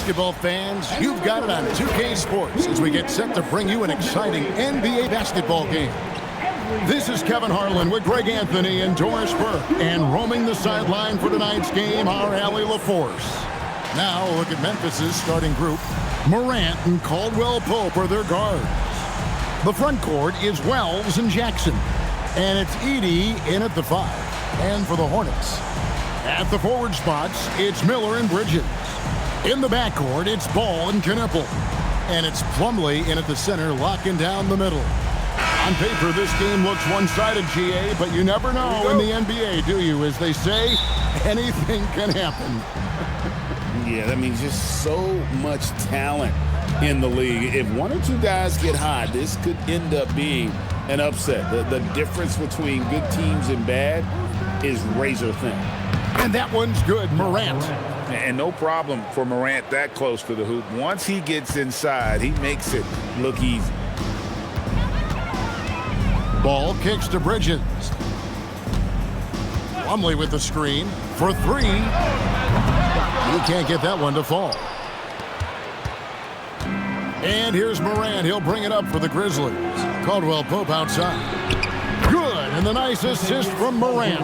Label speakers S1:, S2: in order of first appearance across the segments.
S1: basketball fans, you've got it on 2K Sports as we get set to bring you an exciting NBA basketball game. This is Kevin Harlan with Greg Anthony and Doris Burke, and roaming the sideline for tonight's game, our Allie LaForce. Now, look at Memphis's starting group. Morant and Caldwell-Pope are their guards. The front court is Wells and Jackson, and it's Edey in at the 5. And for the Hornets, at the forward spots, it's Miller and Bridges. In the backcourt, it's Ball and Knueppel. And it's Plumlee in at the center, locking down the middle. On paper, this game looks one-sided, GA, but you never know in the NBA, do you? As they say, anything can happen.
S2: Yeah, that means just so much talent in the league. If one or two guys get hot, this could end up being an upset. The difference between good teams and bad is razor thin.
S1: And that one's good, Morant.
S3: And no problem for Morant that close to the hoop. Once he gets inside, he makes it look easy.
S1: Ball kicks to Bridges. Plumlee with the screen for 3. He can't get that one to fall. And here's Morant. He'll bring it up for the Grizzlies. Caldwell-Pope outside. Good, and the nice assist from Morant.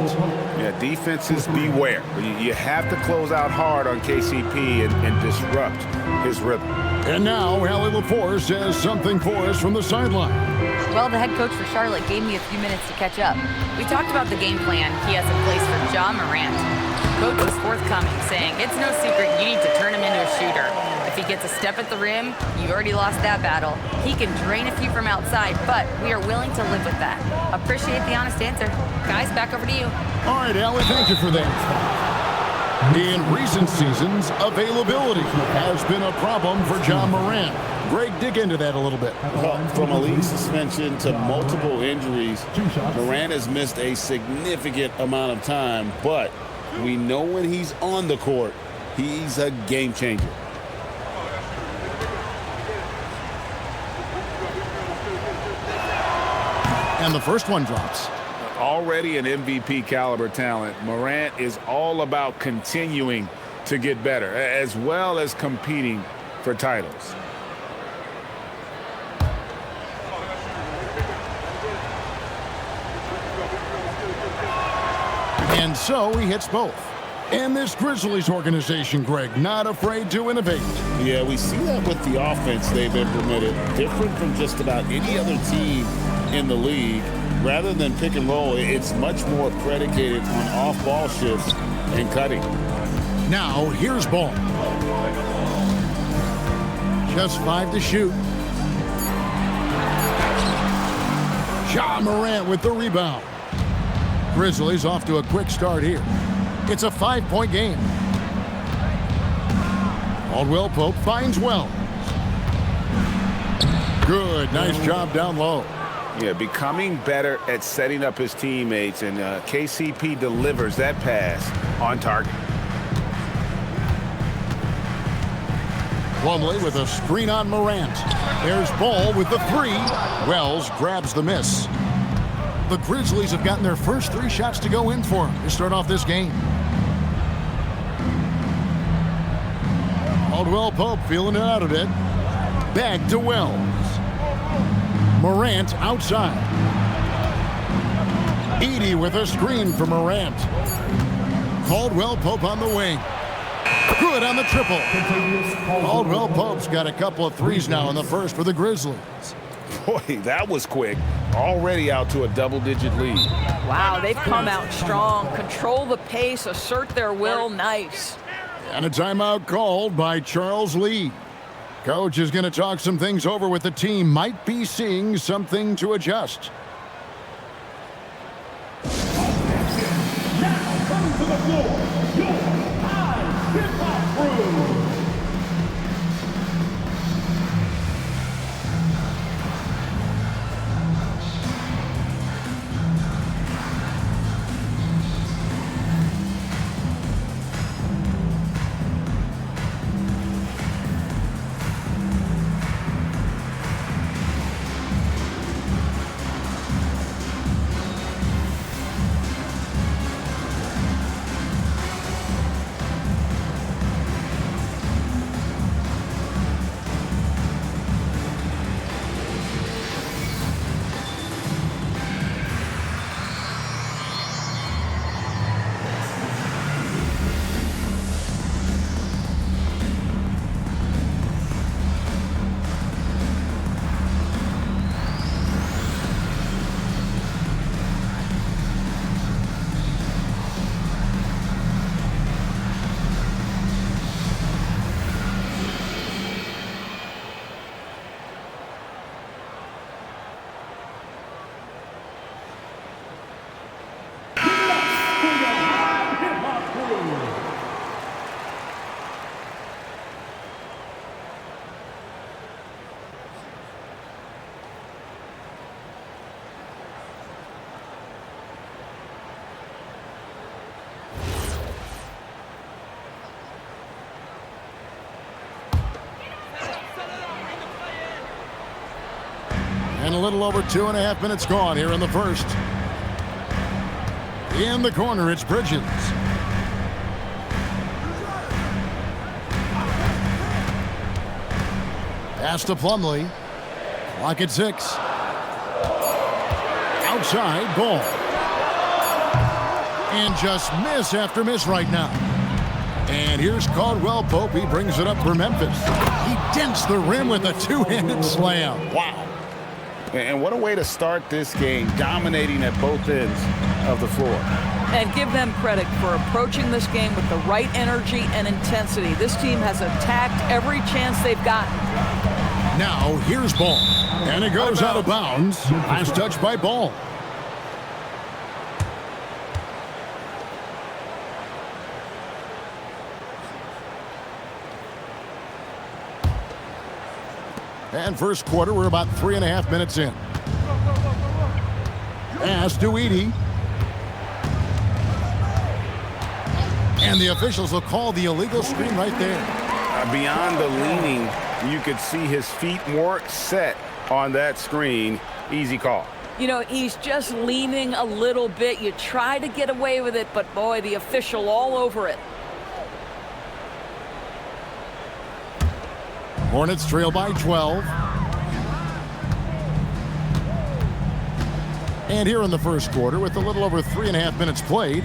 S3: Yeah, defenses beware. You have to close out hard on KCP and disrupt his rhythm.
S1: And now, Allie LaForce has something for us from the sideline.
S4: Well, the head coach for Charlotte gave me a few minutes to catch up. We talked about the game plan he has in place for Ja Morant. Coach was forthcoming, saying it's no secret you need to turn him into a shooter. If he gets a step at the rim, you've already lost that battle. He can drain a few from outside, but we are willing to live with that. Appreciate the honest answer. Guys, back over to you.
S1: All right, Allie, thank you for that. In recent seasons, availability has been a problem for Ja Morant. Greg, dig into that a little bit.
S2: From a league suspension to multiple injuries, Morant has missed a significant amount of time, but we know when he's on the court, he's a game changer.
S1: And the first one drops.
S3: Already an MVP caliber talent, Morant is all about continuing to get better, as well as competing for titles.
S1: And so he hits both. And this Grizzlies organization, Greg, not afraid to innovate.
S2: Yeah, we see that with the offense they've implemented. Different from just about any other team in the league. Rather than pick and roll, it's much more predicated on off-ball shifts and cutting.
S1: Now, here's Ball. Just 5 to shoot. Ja Morant with the rebound. Grizzlies off to a quick start here. It's a 5-point game. Caldwell-Pope finds Wells. Good, nice job down low.
S3: Yeah, becoming better at setting up his teammates, and KCP delivers that pass on target.
S1: Plumlee with a screen on Morant. There's Ball with the 3. Wells grabs the miss. The Grizzlies have gotten their first 3 shots to go in for them to start off this game. Caldwell-Pope feeling it out a bit. Back to Wells. Morant outside. Edey with a screen for Morant. Caldwell-Pope on the wing. Good on the triple. Caldwell-Pope's got a couple of threes now in the first for the Grizzlies.
S3: Boy, that was quick. Already out to a double-digit lead.
S5: Wow, they've come out strong. Control the pace, assert their will. Nice.
S1: And a timeout called by Charles Lee. Coach is going to talk some things over with the team. Might be seeing something to adjust.
S6: Now coming to the floor, your hip-hop crew.
S1: And a little over 2.5 minutes gone here in the first. In the corner, it's Bridges. Pass to Plumlee. Clock at 6. Outside, Ball. And just miss after miss right now. And here's Caldwell-Pope. He brings it up for Memphis. He dents the rim with a two-handed slam. Wow.
S3: And what a way to start this game, dominating at both ends of the floor.
S5: And give them credit for approaching this game with the right energy and intensity. This team has attacked every chance they've gotten.
S1: Now, here's Ball. And it goes out of bounds. Last touch by Ball. And first quarter, we're about 3.5 minutes in. Pass to Edey. And the officials will call the illegal screen right there.
S3: Beyond the leaning, you could see his feet more set on that screen. Easy call.
S5: You know, he's just leaning a little bit. You try to get away with it, but boy, the official all over it.
S1: Hornets trail by 12. And here in the first quarter, with a little over 3.5 minutes played,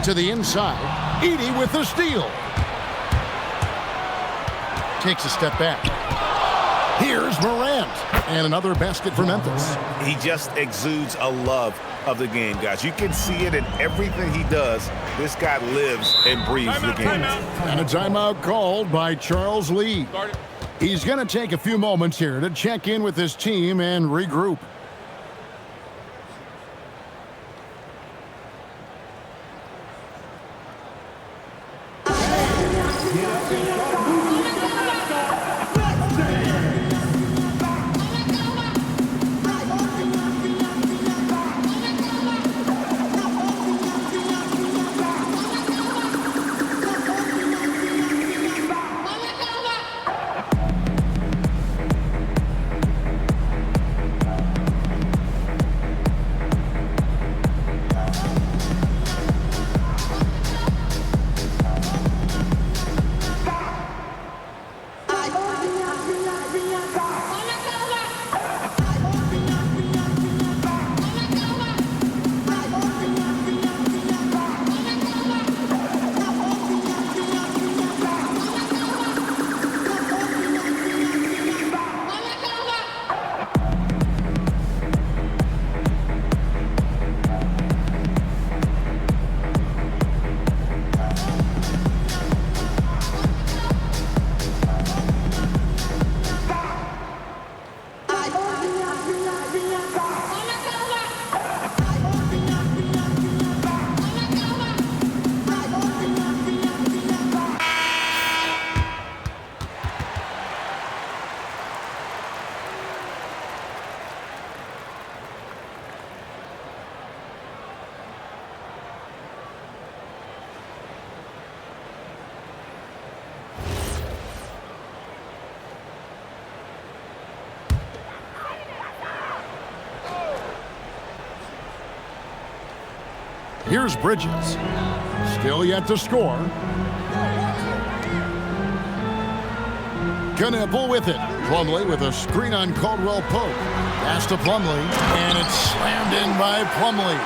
S1: to the inside, Edey with the steal. Takes a step back. Here's Morant. And another basket for Memphis.
S2: He just exudes a love of the game, guys. You can see it in everything he does. This guy lives and breathes the game.
S1: And a timeout called by Charles Lee. He's going to take a few moments here to check in with his team and regroup. Here's Bridges. Still yet to score. Knappel with it. Plumlee with a screen on Caldwell-Pope. Pass to Plumlee, and it's slammed in by Plumlee.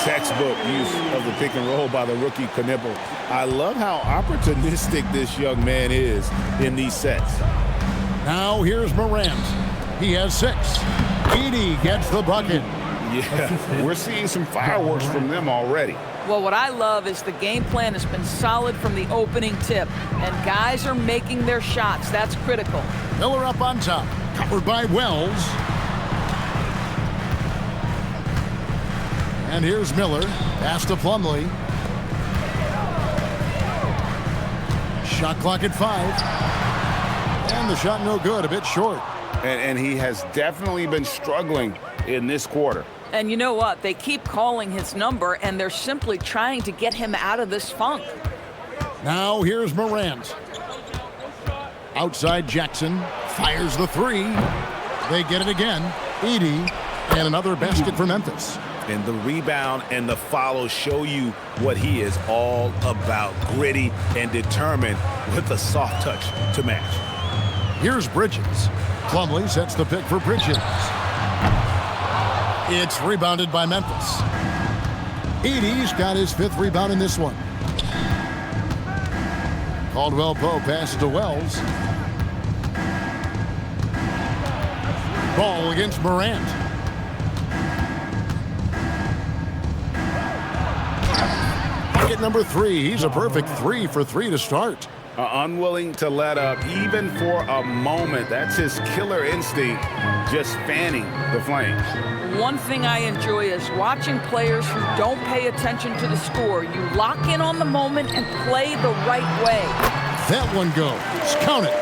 S3: Textbook use of the pick and roll by the rookie Knappel. I love how opportunistic this young man is in these sets.
S1: Now here's Morant. He has 6. Edey gets the bucket.
S3: Yeah, we're seeing some fireworks from them already.
S5: Well, what I love is the game plan has been solid from the opening tip, and guys are making their shots. That's critical.
S1: Miller up on top, covered by Wells. And here's Miller, pass to Plumlee. Shot clock at 5. And the shot no good, a bit short.
S3: And he has definitely been struggling in this quarter.
S5: And you know what? They keep calling his number, and they're simply trying to get him out of this funk.
S1: Now here's Morant. Outside Jackson fires the three. They get it again. Edey, and another basket for Memphis.
S2: And the rebound and the follow show you what he is all about. Gritty and determined with a soft touch to match.
S1: Here's Bridges. Plumlee sets the pick for Bridges. It's rebounded by Memphis. Edey's got his 5th rebound in this one. Caldwell-Pope passes to Wells. Ball against Morant. Bucket number 3. He's a perfect 3 for 3 to start.
S2: Unwilling to let up even for a moment. That's his killer instinct, just fanning the flames.
S5: One thing I enjoy is watching players who don't pay attention to the score. You lock in on the moment and play the right way.
S1: That one goes. Count it.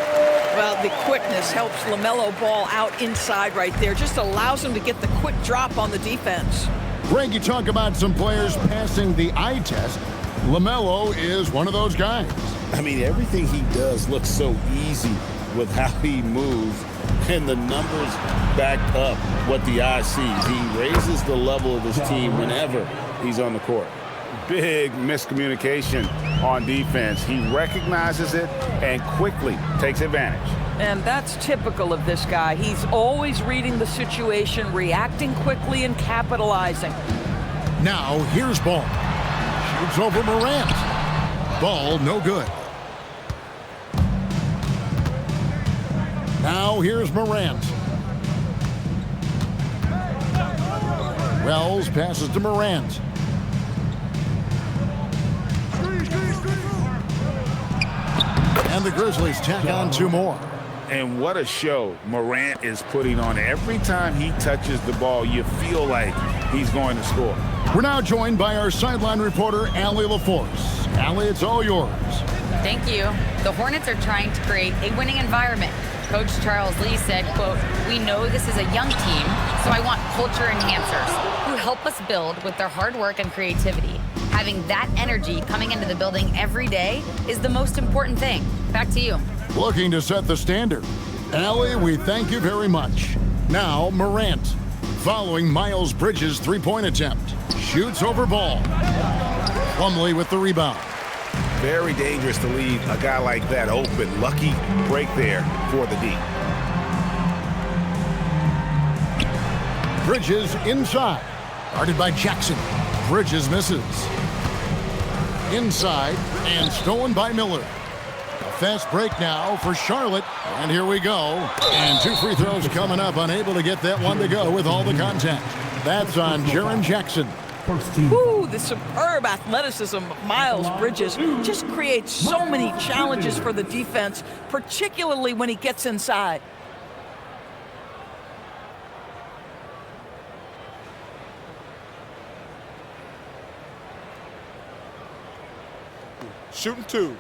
S5: Well, the quickness helps LaMelo Ball out inside right there. Just allows him to get the quick drop on the defense.
S1: Greg, you talk about some players passing the eye test. LaMelo is one of those guys.
S2: I mean, everything he does looks so easy with how he moves, and the numbers back up what the eye sees. He raises the level of his team whenever he's on the court.
S3: Big miscommunication on defense. He recognizes it and quickly takes advantage.
S5: And that's typical of this guy. He's always reading the situation, reacting quickly, and capitalizing.
S1: Now, here's Ball. Shoots over Morant. Ball, no good. Now, here's Morant. Wells passes to Morant. And the Grizzlies tack on 2 more.
S3: And what a show Morant is putting on. Every time he touches the ball, you feel like he's going to score.
S1: We're now joined by our sideline reporter, Allie LaForce. Allie, it's all yours.
S4: Thank you. The Hornets are trying to create a winning environment. Coach Charles Lee said, quote, "We know this is a young team, so I want culture enhancers who help us build with their hard work and creativity. Having that energy coming into the building every day is the most important thing." Back to you.
S1: Looking to set the standard. Allie, we thank you very much. Now, Morant. Following Miles Bridges' 3-point attempt. Shoots over Ball. Plumlee with the rebound.
S2: Very dangerous to leave a guy like that open. Lucky break there for the D.
S1: Bridges inside. Guarded by Jackson. Bridges misses. Inside and stolen by Miller. A fast break now for Charlotte. And here we go. And 2 free throws coming up. Unable to get that one to go with all the contact. That's on Jaren Jackson.
S5: Ooh, the superb athleticism of Miles Bridges just creates so many challenges for the defense, particularly when he gets inside.
S7: Shooting 2.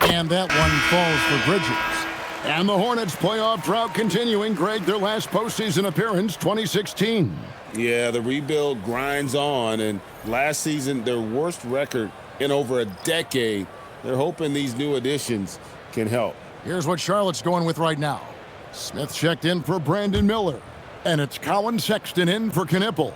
S1: And that one falls for Bridges. And the Hornets playoff drought continuing. Greg, their last postseason appearance, 2016.
S2: Yeah, the rebuild grinds on, and last season, their worst record in over a decade. They're hoping these new additions can help.
S1: Here's what Charlotte's going with right now. Smith checked in for Brandon Miller. And it's Collin Sexton in for Knipple.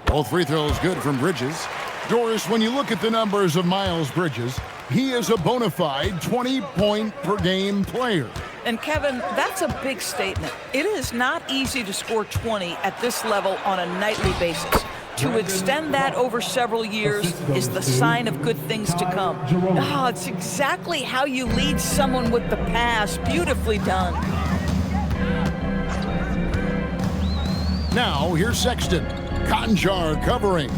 S1: Both free throws good from Bridges. Doris, when you look at the numbers of Miles Bridges, he is a bona fide 20-point-per-game player.
S5: And Kevin, that's a big statement. It is not easy to score 20 at this level on a nightly basis. To extend that over several years is the sign of good things to come. Oh, it's exactly how you lead someone with the pass. Beautifully done.
S1: Now, here's Sexton. Cotton Jar covering.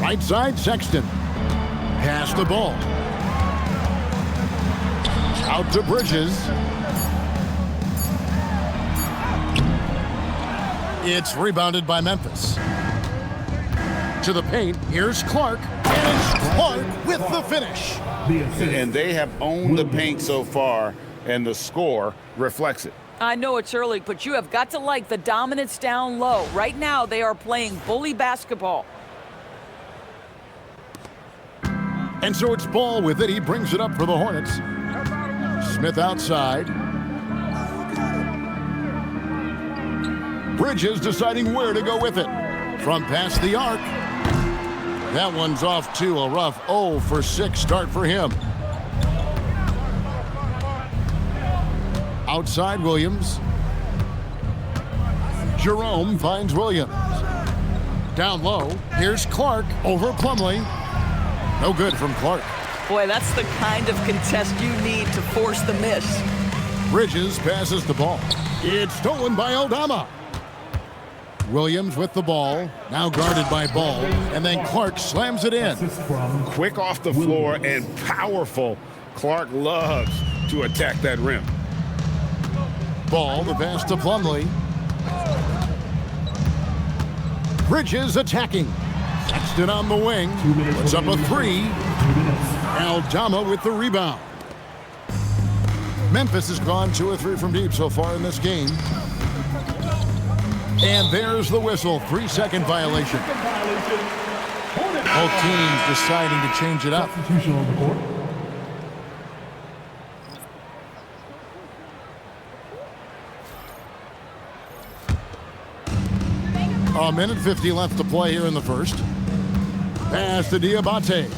S1: Right side, Sexton. Pass the ball. Out to Bridges. It's rebounded by Memphis. To the paint, here's Clark. And it's Clark with the finish.
S2: And they have owned the paint so far, and the score reflects it.
S5: I know it's early, but you have got to like the dominance down low. Right now, they are playing bully basketball.
S1: And so it's Ball with it. He brings it up for the Hornets. Smith outside. Bridges deciding where to go with it. From past the arc. That one's off to a rough 0 for 6 start for him. Outside Williams. Jerome finds Williams. Down low, here's Clark over Plumlee. No good from Clark.
S5: Boy, that's the kind of contest you need to force the miss.
S1: Bridges passes the ball. It's stolen by Aldama. Williams with the ball, now guarded by Ball, and then Clark slams it in.
S2: Quick off the floor and powerful. Clark loves to attack that rim.
S1: Ball, the pass to Plumlee. Bridges attacking. Sexton on the wing. Puts up a 3. Aldama with the rebound. Memphis has gone 2 or 3 from deep so far in this game. And there's the whistle. 3-second violation. Both teams deciding to change it up. A minute 50 left to play here in the first. Pass to Diabate.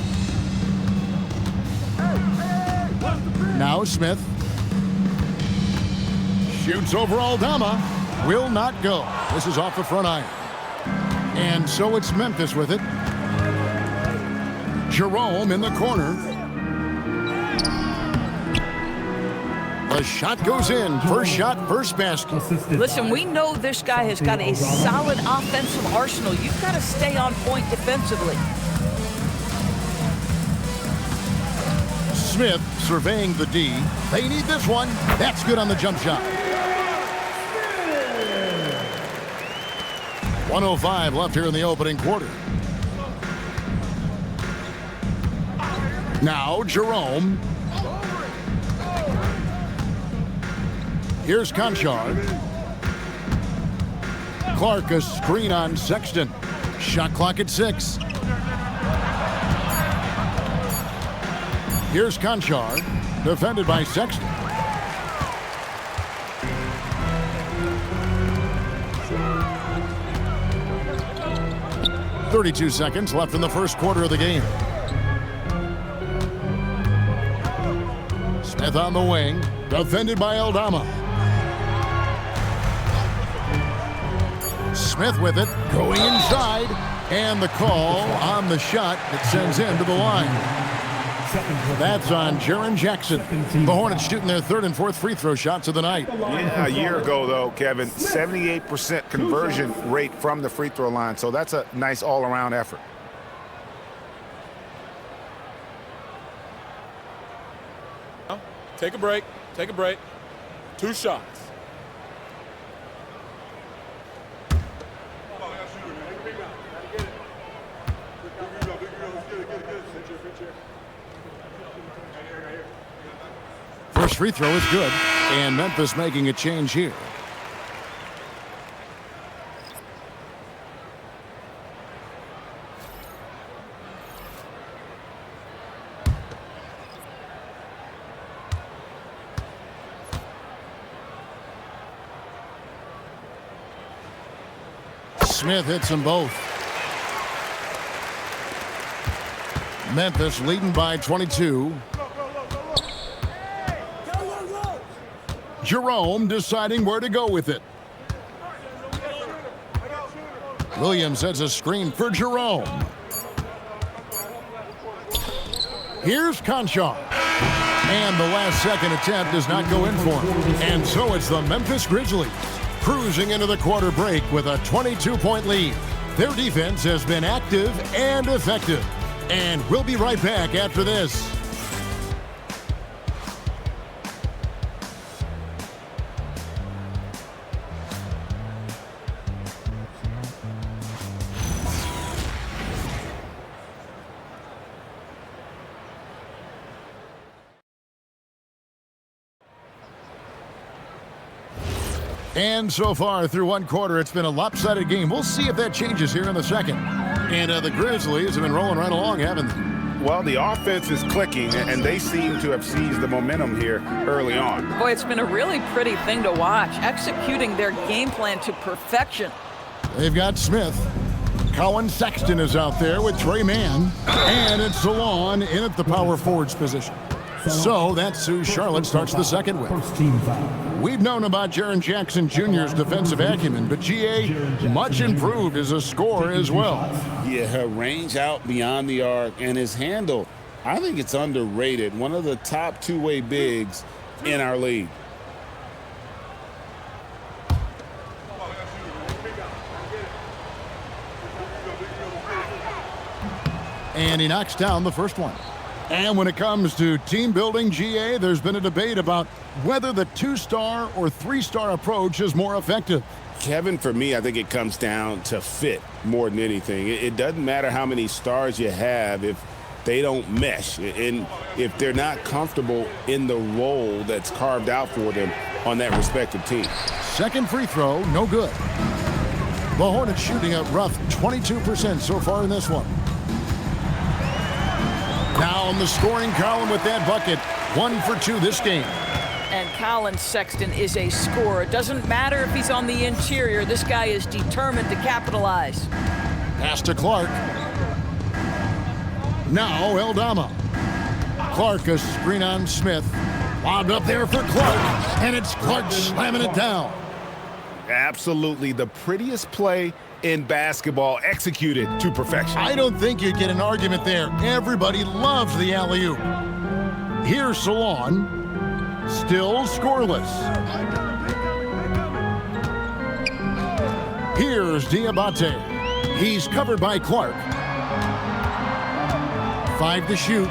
S1: Now Smith. Shoots over Aldama. Will not go. This is off the front iron. And so it's Memphis with it. Jerome in the corner. The shot goes in. First shot, first basket.
S5: Listen, we know this guy has got a solid offensive arsenal. You've got to stay on point defensively.
S1: Smith surveying the D. They need this one. That's good on the jump shot. 1:05 left here in the opening quarter. Now Jerome. Here's Conchar. Clark a screen on Sexton. Shot clock at 6. Here's Conchar. Defended by Sexton. .32 seconds left in the first quarter of the game. Smith on the wing. Defended by Aldama. Smith with it. Going inside. And the call on the shot that sends him to the line. That's on Jaren Jackson. The Hornets shooting their 3rd and 4th free throw shots of the night.
S3: Yeah, a year ago, though, Kevin, 78% conversion rate from the free throw line. So that's a nice all-around effort.
S7: Take a break. Take a break. 2 shots.
S1: First free throw is good, and Memphis making a change here. Smith hits them both. Memphis leading by 22. Jerome deciding where to go with it. Williams has a screen for Jerome. Here's Conchar. And the last second attempt does not go in for him. And so it's the Memphis Grizzlies cruising into the quarter break with a 22-point lead. Their defense has been active and effective. And we'll be right back after this. And so far through one quarter, it's been a lopsided game. We'll see if that changes here in the second. And the Grizzlies have been rolling right along, haven't they?
S3: Well, the offense is clicking, and they seem to have seized the momentum here early on.
S5: Boy, it's been a really pretty thing to watch, executing their game plan to perfection.
S1: They've got Smith. Collin Sexton is out there with Trey Mann. And it's Salon in at the power forwards position. So that's who Charlotte starts the second with. We've known about Jaren Jackson Jr.'s defensive acumen, but GA much improved as a scorer as well.
S2: Yeah, her range out beyond the arc and his handle, I think it's underrated. One of the top two-way bigs in our league.
S1: And he knocks down the first one. And when it comes to team building, GA, there's been a debate about whether the 2-star or 3-star approach is more effective.
S2: Kevin, for me, I think it comes down to fit more than anything. It doesn't matter how many stars you have if they don't mesh and if they're not comfortable in the role that's carved out for them on that respective team.
S1: Second free throw, no good. The Hornets shooting a rough 22% so far in this one. Now on the scoring column with that bucket, 1 for 2 this game.
S5: And Collin Sexton is a scorer. It doesn't matter if he's on the interior. This guy is determined to capitalize.
S1: Pass to Clark. Now Eldama. Clark, a screen on Smith. Lobbed up there for Clark. And it's Clark slamming it down.
S3: Absolutely the prettiest play in basketball, executed to perfection.
S1: I don't think you'd get an argument there. Everybody loves the alley-oop. Here's Salon. Still scoreless. Here's Diabate. He's covered by Clark. 5 to shoot.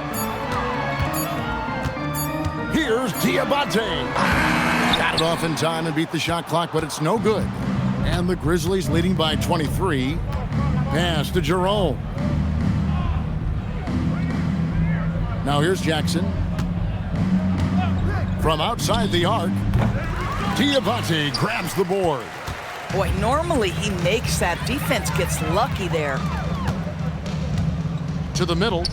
S1: Here's Diabate. Got it off in time and beat the shot clock, but it's no good. And the Grizzlies leading by 23. Pass to Jerome. Now here's Jackson. From outside the arc, Diabate grabs the board.
S5: Boy, normally he makes that. Defense gets lucky there.
S1: To the middle.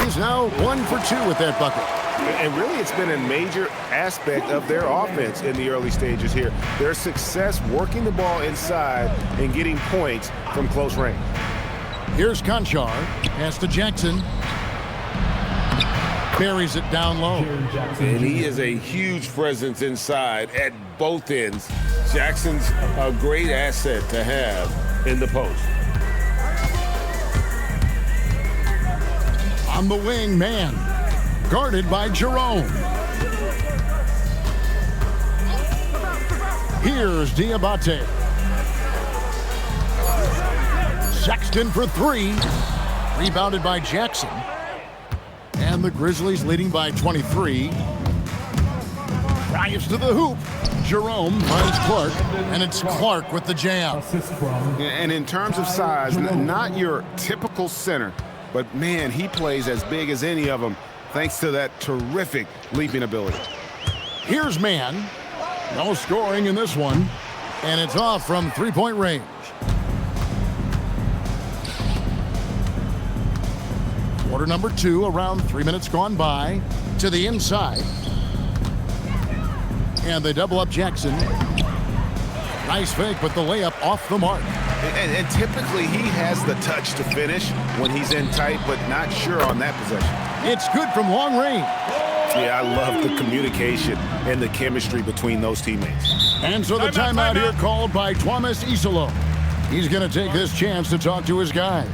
S1: He's now 1 for 2 with that bucket.
S3: And really, it's been a major aspect of their offense in the early stages here. Their success working the ball inside and getting points from close range.
S1: Here's Conchar. Pass to Jackson. Buries it down low.
S2: And he is a huge presence inside at both ends. Jackson's a great asset to have in the post.
S1: On the wing, man. Guarded by Jerome. Here's Diabate. Sexton for 3. Rebounded by Jackson. And the Grizzlies leading by 23. Drives to the hoop. Jerome finds Clark. And it's Clark with the jam.
S3: And in terms of size, not your typical center, but man, he plays as big as any of them, thanks to that terrific leaping ability.
S1: Here's Mann. No scoring in this one. And it's off from 3-point range. Quarter number 2, around 3 minutes gone by. To the inside. And they double up Jackson. Nice fake, but the layup off the mark.
S3: And typically he has the touch to finish when he's in tight, but not sure on that possession.
S1: It's good from long range.
S3: Yeah, I love the communication and the chemistry between those teammates.
S1: And so the timeout here called by Thomas Isolo. He's going to take this chance to talk to his guys.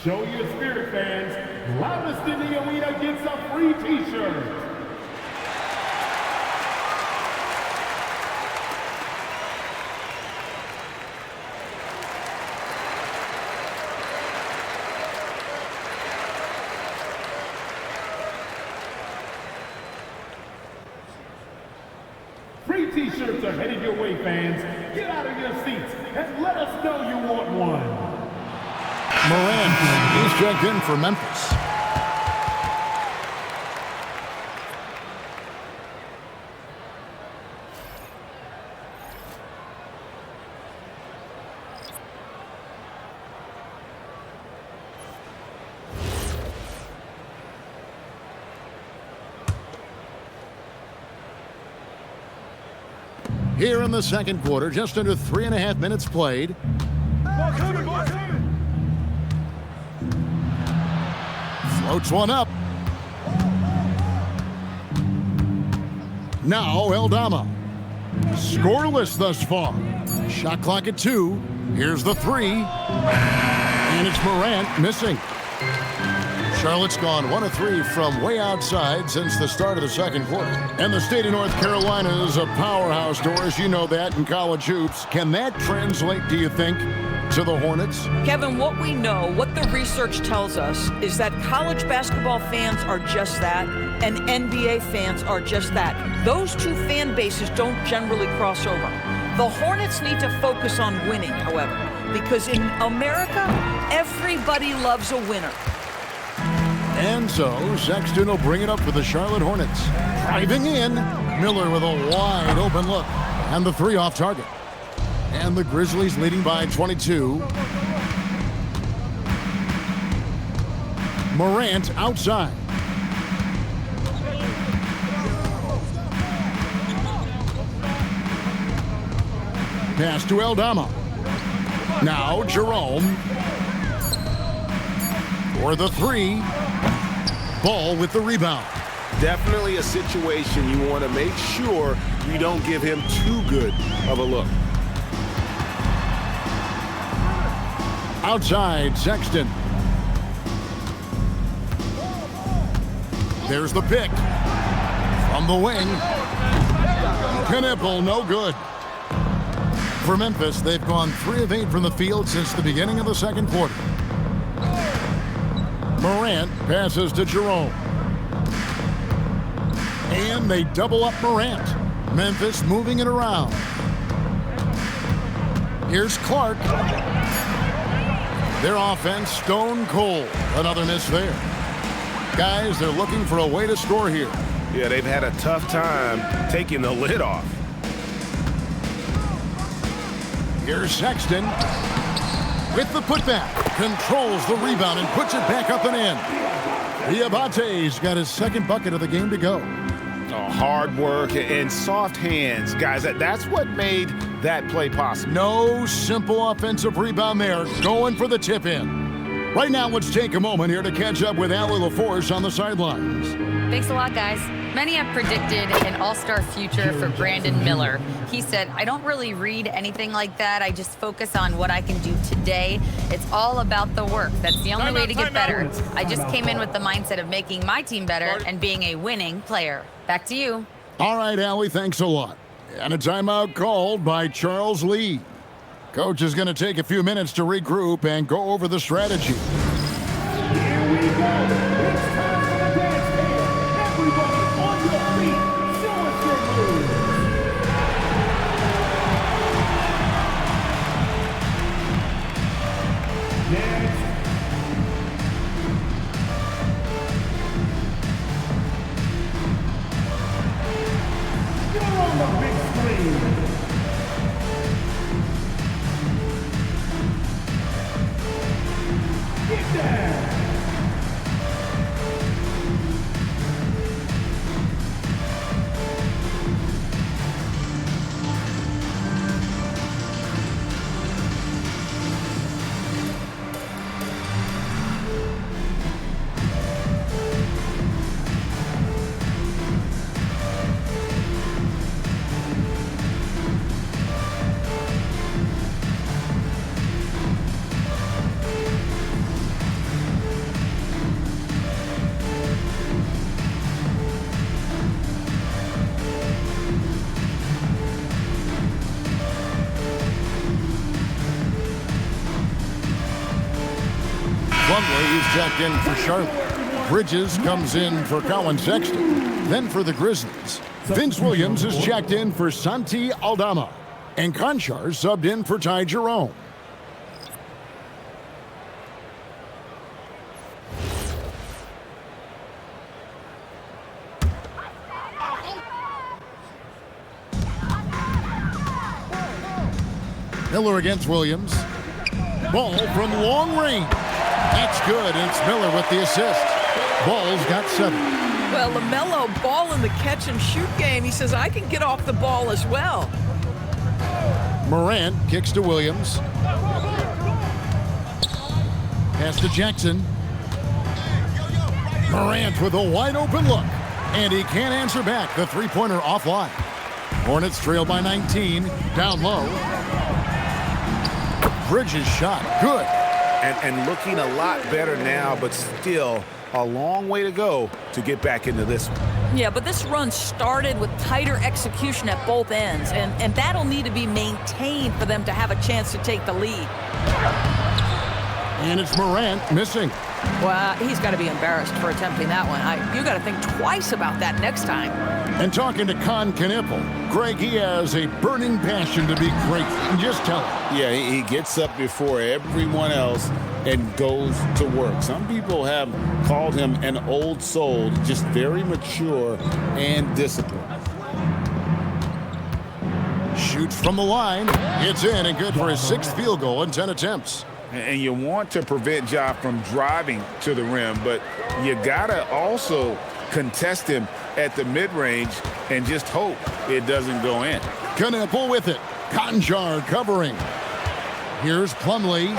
S6: Show your spirit, fans. Loudest in the arena gets a free t-shirt. Free t-shirts are headed your way, fans. Get out of your seats and let us know you want one.
S1: Morant, he's checked in for Memphis. Here in the second quarter, just under 3.5 minutes played.
S6: Ball coming, ball coming.
S1: Floats one up. Now Eldama. Scoreless thus far. Shot clock at 2. Here's the 3. And it's Morant missing. Charlotte's gone 1 of 3 from way outside since the start of the second quarter. And the state of North Carolina is a powerhouse, Doris. You know that in college hoops. Can that translate, do you think, to the Hornets?
S5: Kevin, what we know, what the research tells us, is that college basketball fans are just that, and NBA fans are just that. Those two fan bases don't generally cross over. The Hornets need to focus on winning, however, because in America, everybody loves a winner.
S1: And so, Sexton will bring it up for the Charlotte Hornets. Driving in, Miller with a wide open look, and the 3 off target. And the Grizzlies leading by 22. Morant outside. Pass to Eldama. Now Jerome. For the 3. Ball with the rebound.
S8: Definitely a situation you want to make sure you don't give him too good of a look.
S1: Outside, Sexton. There's the pick. From the wing. Knipple, no good. For Memphis, they've gone 3 of 8 from the field since the beginning of the second quarter. Morant passes to Jerome. And they double up Morant. Memphis moving it around. Here's Clark. Their offense stone cold. Another miss there. Guys, they're looking for a way to score here.
S8: Yeah, they've had a tough time taking the lid off.
S1: Here's Sexton. With the putback, controls the rebound and puts it back up and in. Diabate's got his second bucket of the game to go.
S8: Oh, hard work and soft hands, guys. That's what made that play possible.
S1: No simple offensive rebound there, going for the tip-in. Right now, let's take a moment here to catch up with Allie LaForce on the sidelines.
S4: Thanks a lot, guys. Many have predicted an all-star future for Brandon Miller. He said, I don't really read anything like that. I just focus on what I can do today. It's all about the work. That's the only way to get better. I just came in with the mindset of making my team better and being a winning player. Back to you.
S1: All right, Allie, thanks a lot. And a timeout called by Charles Lee. Coach is going to take a few minutes to regroup and go over the strategy.
S6: Here we go. It's time for the dance game. Everybody on your feet. Show us your moves. Next. You're on the big screen. Get down.
S1: checked in for Charlotte. Bridges comes in for Collin Sexton. Then for the Grizzlies, Vince Williams is checked in for Santi Aldama. And Conchar subbed in for Ty Jerome. Miller against Williams. Ball from long range. That's good, and it's Miller with the assist. Ball's got 7.
S5: Well, LaMelo Ball in the catch-and-shoot game, he says, I can get off the ball as well.
S1: Morant kicks to Williams. Pass to Jackson. Morant with a wide-open look. And he can't answer back. The three-pointer offline. Hornets trail by 19. Down low. Bridges shot. Good.
S8: And looking a lot better now, but still a long way to go to get back into this one.
S5: Yeah, but this run started with tighter execution at both ends, and that'll need to be maintained for them to have a chance to take the lead.
S1: And it's Morant missing.
S5: Well, he's got to be embarrassed for attempting that one. You got to think twice about that next time.
S1: And talking to Con Knipple, Greg, he has a burning passion to be great. Just tell him.
S2: Yeah, he gets up before everyone else and goes to work. Some people have called him an old soul, just very mature and disciplined.
S1: Shoots from the line. It's in and good for his 6th field goal in 10 attempts.
S3: And you want to prevent Ja from driving to the rim, but you gotta also contest him at the mid-range and just hope it doesn't go in.
S1: Knipple with it. Conchar covering. Here's Plumlee.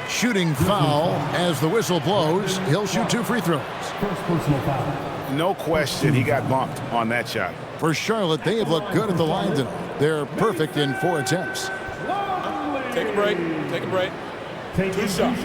S1: Shooting foul as the whistle blows. He'll shoot 2 free throws.
S6: First personal foul.
S3: No question he got bumped on that shot.
S1: For Charlotte, they have looked good at the line tonight. They're perfect in 4 attempts.
S7: Take a break. Take a break.
S6: Take
S7: 2 shots.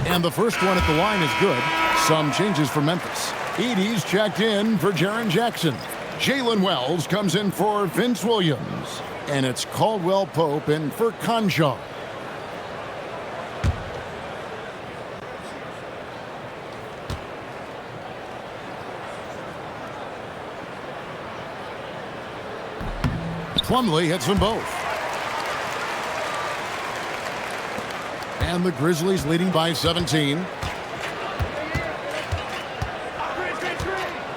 S1: And the first one at the line is good. Some changes for Memphis. Edey's checked in for Jaren Jackson. Jalen Wells comes in for Vince Williams. And it's Caldwell-Pope in for Conchar. Plumlee hits them both. And the Grizzlies leading by 17.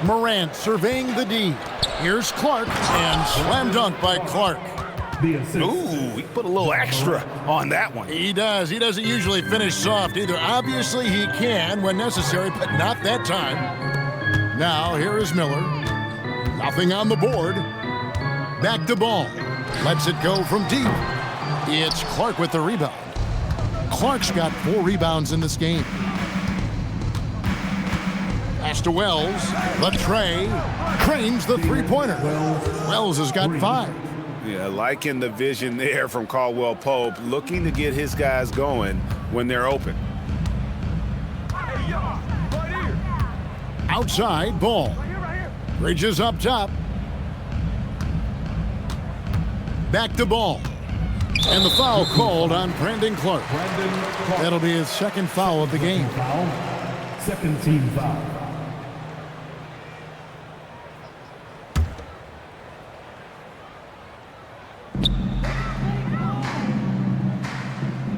S1: Morant surveying the D. Here's Clark, and slam dunk by Clark.
S8: Ooh, he put a little extra on that one.
S1: He does. He doesn't usually finish soft either. Obviously, he can when necessary, but not that time. Now, here is Miller. Nothing on the board. Back to Ball. Lets it go from deep. It's Clark with the rebound. Clark's got 4 rebounds in this game. Pass to Wells. The tray. Cranes the three-pointer. Wells has got 5.
S2: Yeah, liking the vision there from Caldwell-Pope, looking to get his guys going when they're open.
S1: Outside, Ball. Bridges up top. Back to Ball. And the foul called on Brandon Clark. That'll be his 2nd foul of the game.
S6: Second team foul.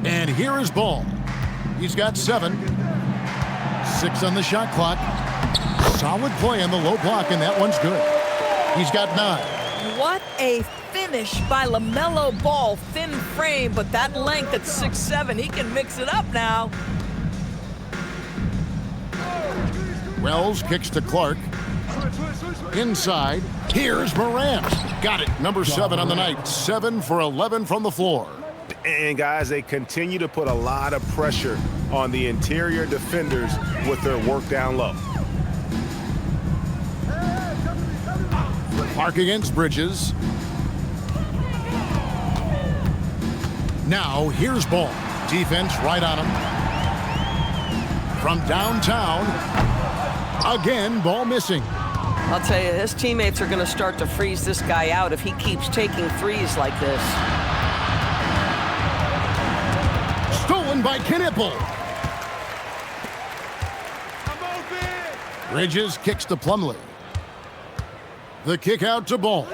S1: And here is Ball. He's got 7. 6 on the shot clock. Solid play on the low block, and that one's good. He's got 9.
S5: What a finish by LaMelo Ball. Thin frame, but that length at 6'7", he can mix it up now.
S1: Wells kicks to Clark. Inside. Here's Morant. Got it. Number 7 on the night. 7 for 11 from the floor.
S8: And guys, they continue to put a lot of pressure on the interior defenders with their work down low.
S1: Clark against Bridges. Now here's Ball. Defense right on him. From downtown. Again, ball missing.
S5: I'll tell you, his teammates are going to start to freeze this guy out if he keeps taking threes like this.
S1: Stolen by Knipple. Bridges kicks to Plumlee. The kick out to Ball.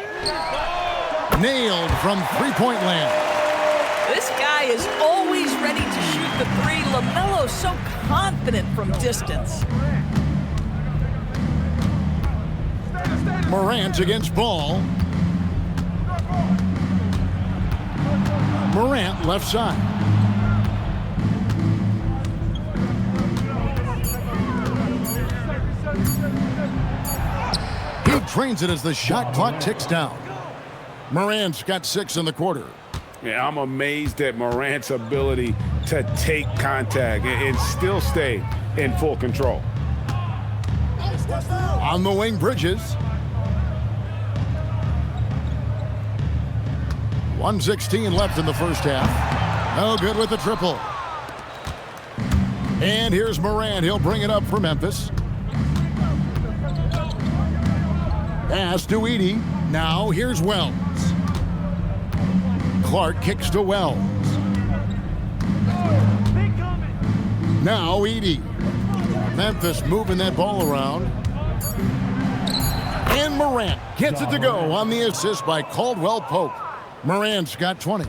S1: Nailed from three-point land.
S5: This guy is always ready to shoot the three. LaMelo's so confident from distance.
S1: Morant against Ball. Morant left side. He trains it as the shot clock ticks down. Morant's got 6 in the quarter.
S3: Yeah, I'm amazed at Morant's ability to take contact and still stay in full control.
S1: On the wing, Bridges. 1:16 left in the first half. No good with the triple. And here's Morant. He'll bring it up for Memphis. Pass to Edey. Now here's Wells. Clark kicks to Wells. Now Edey. Memphis moving that ball around. And Morant gets it to go on the assist by Caldwell-Pope. Morant's got 20.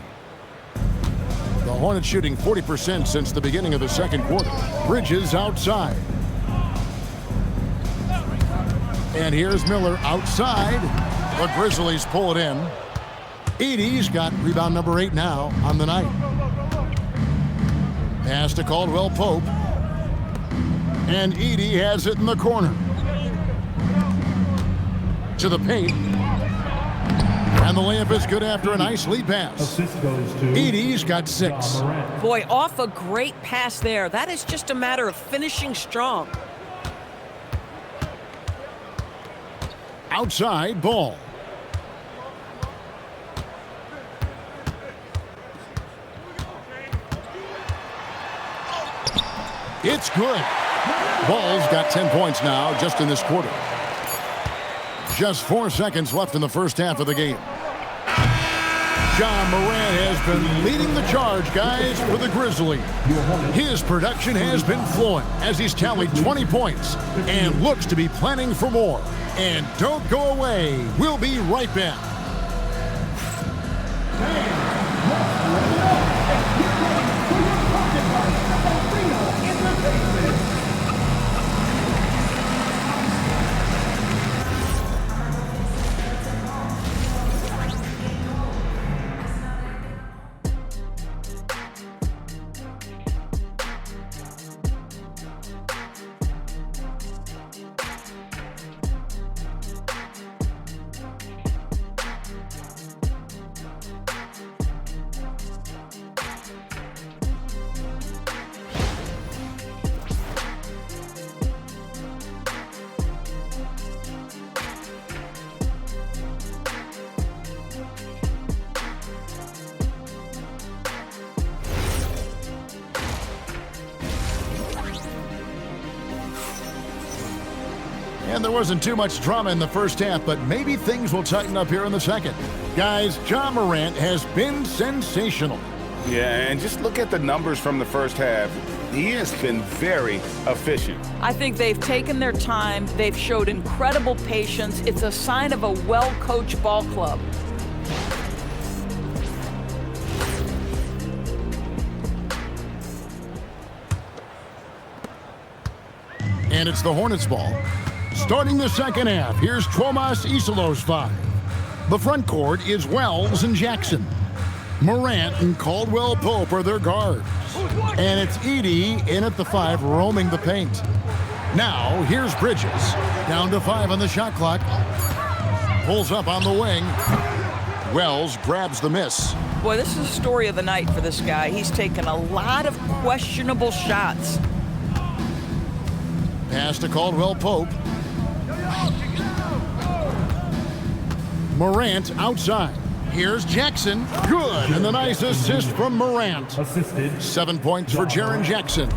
S1: The Hornets shooting 40% since the beginning of the second quarter. Bridges outside. And here's Miller outside. The Grizzlies pull it in. Edey's got rebound number 8 now on the night. Pass to Caldwell-Pope. And Edey has it in the corner. To the paint. And the layup is good after a nice lead pass. Edey's got 6.
S5: Boy, off a great pass there. That is just a matter of finishing strong.
S1: Outside, Ball. It's good. Ball's got 10 points now just in this quarter. Just 4 seconds left in the first half of the game. Ja Morant has been leading the charge, guys, for the Grizzlies. His production has been flowing as he's tallied 20 points and looks to be planning for more. And don't go away. We'll be right back. And there wasn't too much drama in the first half, but maybe things will tighten up here in the second. Guys, Ja Morant has been sensational.
S3: Yeah, and just look at the numbers from the first half. He has been very efficient.
S5: I think they've taken their time. They've showed incredible patience. It's a sign of a well-coached ball club.
S1: And it's the Hornets ball. Starting the second half, here's Tomas Isolo's 5. The front court is Wells and Jackson. Morant and Caldwell-Pope are their guards. And it's Edey in at the 5, roaming the paint. Now, here's Bridges. Down to 5 on the shot clock. Pulls up on the wing. Wells grabs the miss.
S5: Boy, this is the story of the night for this guy. He's taken a lot of questionable shots.
S1: Pass to Caldwell-Pope. Morant outside. Here's Jackson. Good. And the nice assist from Morant. 7 points for Jaren Jackson.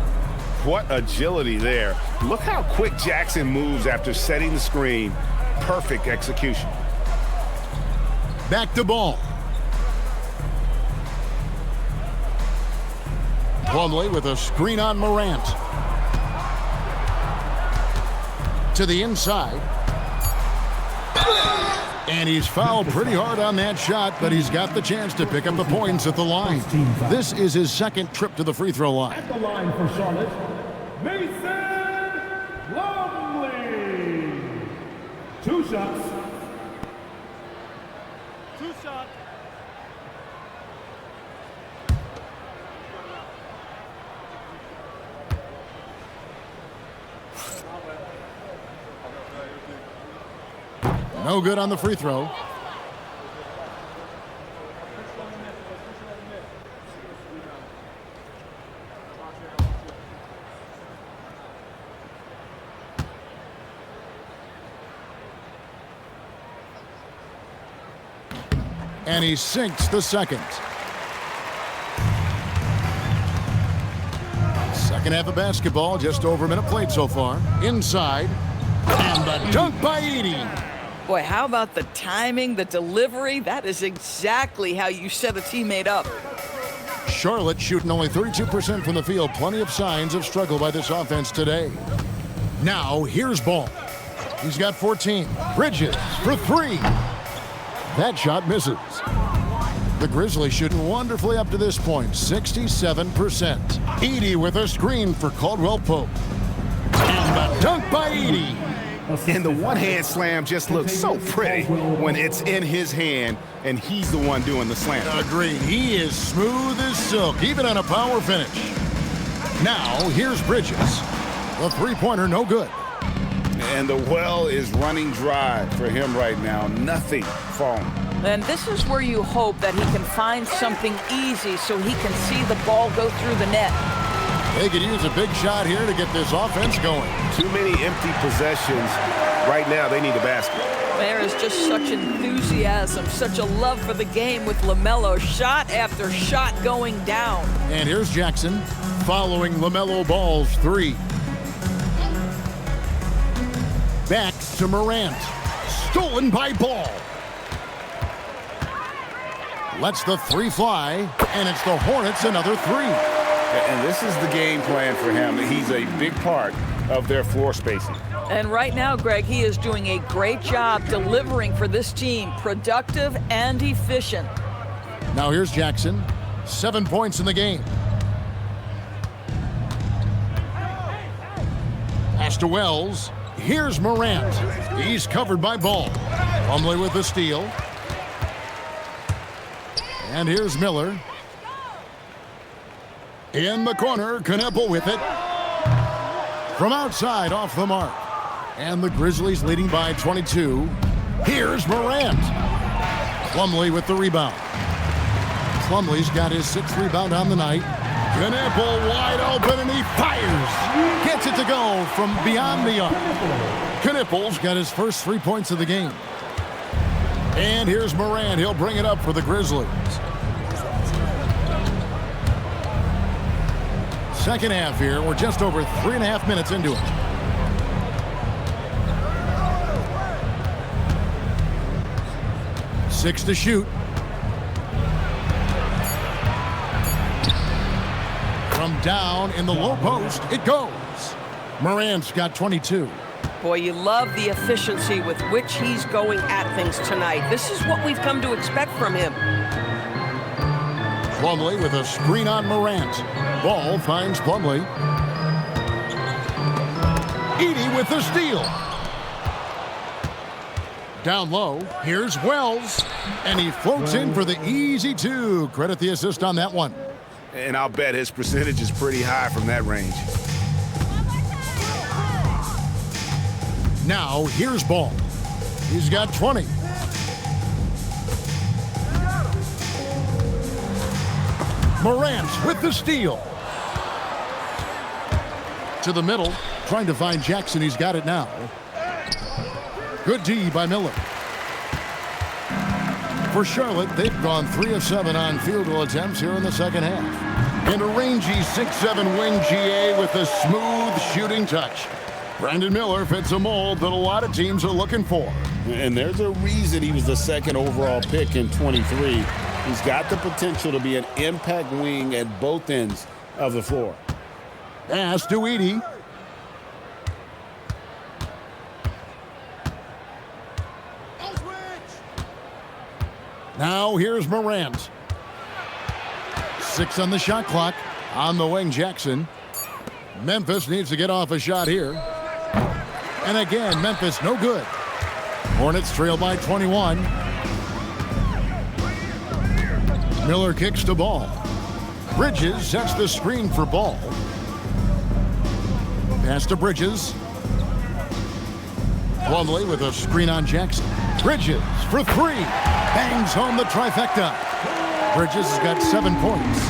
S8: What agility there. Look how quick Jackson moves after setting the screen. Perfect execution.
S1: Back to Ball. Plumlee with a screen on Morant. To the inside. And he's fouled pretty hard on that shot, but he's got the chance to pick up the points at the line. This is his second trip to the free throw line.
S6: At the line for Charlotte, Mason Plumlee. 2 shots. 2 shots.
S1: No good on the free throw. And he sinks the second. Second half of basketball, just over a minute played so far. Inside, and the dunk by Edey.
S5: Boy, how about the timing, the delivery? That is exactly how you set a teammate up.
S1: Charlotte shooting only 32% from the field. Plenty of signs of struggle by this offense today. Now, here's Ball. He's got 14. Bridges for 3. That shot misses. The Grizzlies shooting wonderfully up to this point, 67%. Edey with a screen for Caldwell-Pope. And the dunk by Edey.
S8: And the one-hand slam just looks so pretty when it's in his hand and he's the one doing the slam.
S1: Agreed. He is smooth as silk, even on a power finish. Now, here's Bridges. The three-pointer, no good.
S2: And the well is running dry for him right now. Nothing falling.
S5: And this is where you hope that he can find something easy so he can see the ball go through the net.
S1: They could use a big shot here to get this offense going.
S8: Too many empty possessions. Right now, they need a basket.
S5: There is just such enthusiasm, such a love for the game with LaMelo, shot after shot going down.
S1: And here's Jackson following LaMelo Ball's 3. Back to Morant. Stolen by Ball. Lets the 3 fly, and it's the Hornets another 3.
S2: And this is the game plan for him. He's a big part of their floor spacing.
S5: And right now, Greg, he is doing a great job delivering for this team, productive and efficient.
S1: Now here's Jackson, 7 points in the game. Pass to Wells. Here's Morant. He's covered by Ball. Plumlee with the steal. And here's Miller. In the corner, Knappel with it. From outside, off the mark. And the Grizzlies leading by 22. Here's Morant. Plumlee with the rebound. Plumlee's got his 6th rebound on the night. Knappel wide open, and he fires. Gets it to go from beyond the arc. Knappel's got his first 3 points of the game. And here's Morant. He'll bring it up for the Grizzlies. Second half here. We're just over 3.5 minutes into it. Six to shoot. From down in the low post, it goes. Morant's got 22.
S5: Boy, you love the efficiency with which he's going at things tonight. This is what we've come to expect from him.
S1: Plumlee with a screen on Morant. Ball finds Plumlee. Edey with the steal. Down low, here's Wells. And he floats in for the easy 2. Credit the assist on that one.
S8: And I'll bet his percentage is pretty high from that range.
S1: Now, here's Ball. He's got 20. Morant with the steal. To the middle, trying to find Jackson. He's got it now. Good D by Miller. For Charlotte, they've gone 3 of 7 on field goal attempts here in the second half. And a rangy 6'7" wing GA with a smooth shooting touch. Brandon Miller fits a mold that a lot of teams are looking for.
S2: And there's a reason he was the second overall pick in 23. He's got the potential to be an impact wing at both ends of the floor.
S1: Pass to Edey. Now here's Morant. 6 on the shot clock. On the wing, Jackson. Memphis needs to get off a shot here. And again, Memphis no good. Hornets trail by 21. Miller kicks to Ball. Bridges sets the screen for Ball. Pass to Bridges. Plumlee with a screen on Jackson. Bridges for 3. Bangs home the trifecta. Bridges has got 7 points.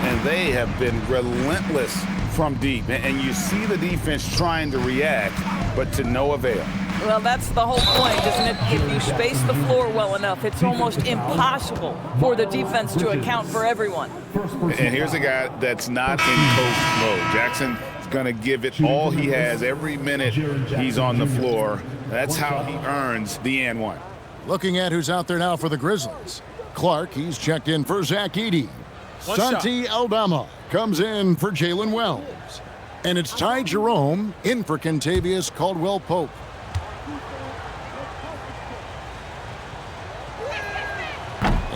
S3: And they have been relentless from deep. And you see the defense trying to react, but to no avail.
S5: Well, that's the whole point, isn't it? If you space the floor well enough, it's almost impossible for the defense to account for everyone.
S3: And here's a guy that's not in coast mode. Jackson's going to give it all he has every minute he's on the floor. That's how he earns the and one.
S1: Looking at who's out there now for the Grizzlies. Clark, he's checked in for Zach Edey. Santi Aldama comes in for Jalen Wells. And it's Ty Jerome in for Kentavious Caldwell-Pope.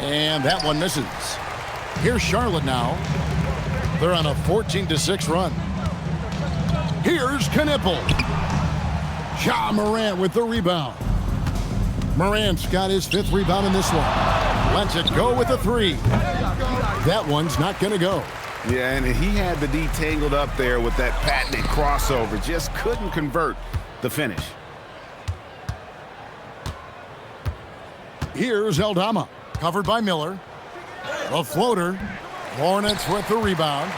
S1: And that one misses. Here's Charlotte now. They're on a 14-6 run. Here's Knipple. Ja Morant with the rebound. Morant's got his 5th rebound in this one. Lets it go with a 3. That one's not going to go.
S3: Yeah, and he had the D tangled up there with that patented crossover. Just couldn't convert the finish.
S1: Here's Aldama. Covered by Miller. The floater. Hornets with the rebound.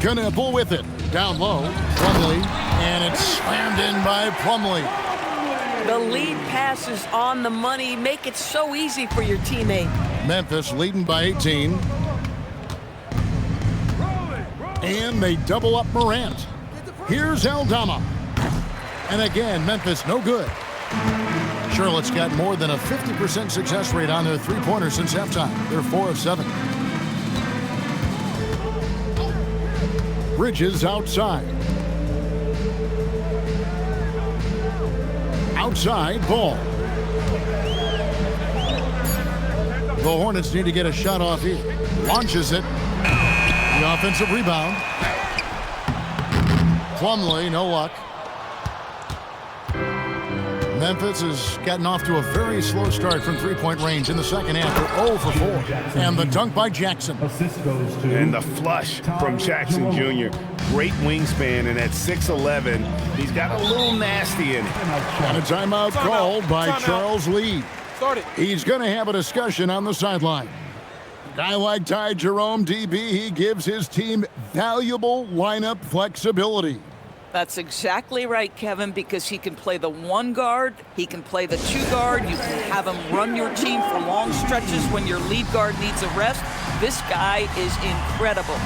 S1: Knipple with it. Down low. Plumlee. And it's slammed in by Plumlee.
S5: The lead pass is on the money. Make it so easy for your teammate.
S1: Memphis leading by 18. And they double up Morant. Here's Aldama. And again, Memphis no good. Charlotte's got more than a 50% success rate on their three-pointers since halftime. They're 4 of 7. Bridges outside. Outside, Ball. The Hornets need to get a shot off here. Launches it. The offensive rebound. Plumlee, no luck. Memphis has gotten off to a very slow start from three-point range in the second half. They're 0 for 4. And the dunk by Jackson.
S3: And the flush from Jackson Jr. Great wingspan, and at 6'11", he's got a little nasty in it.
S1: And a timeout called by Charles Lee. He's going to have a discussion on the sideline. A guy like Ty Jerome, DB, he gives his team valuable lineup flexibility.
S5: That's exactly right, Kevin, because he can play the 1 guard, he can play the 2 guard, you can have him run your team for long stretches when your lead guard needs a rest. This guy is incredible.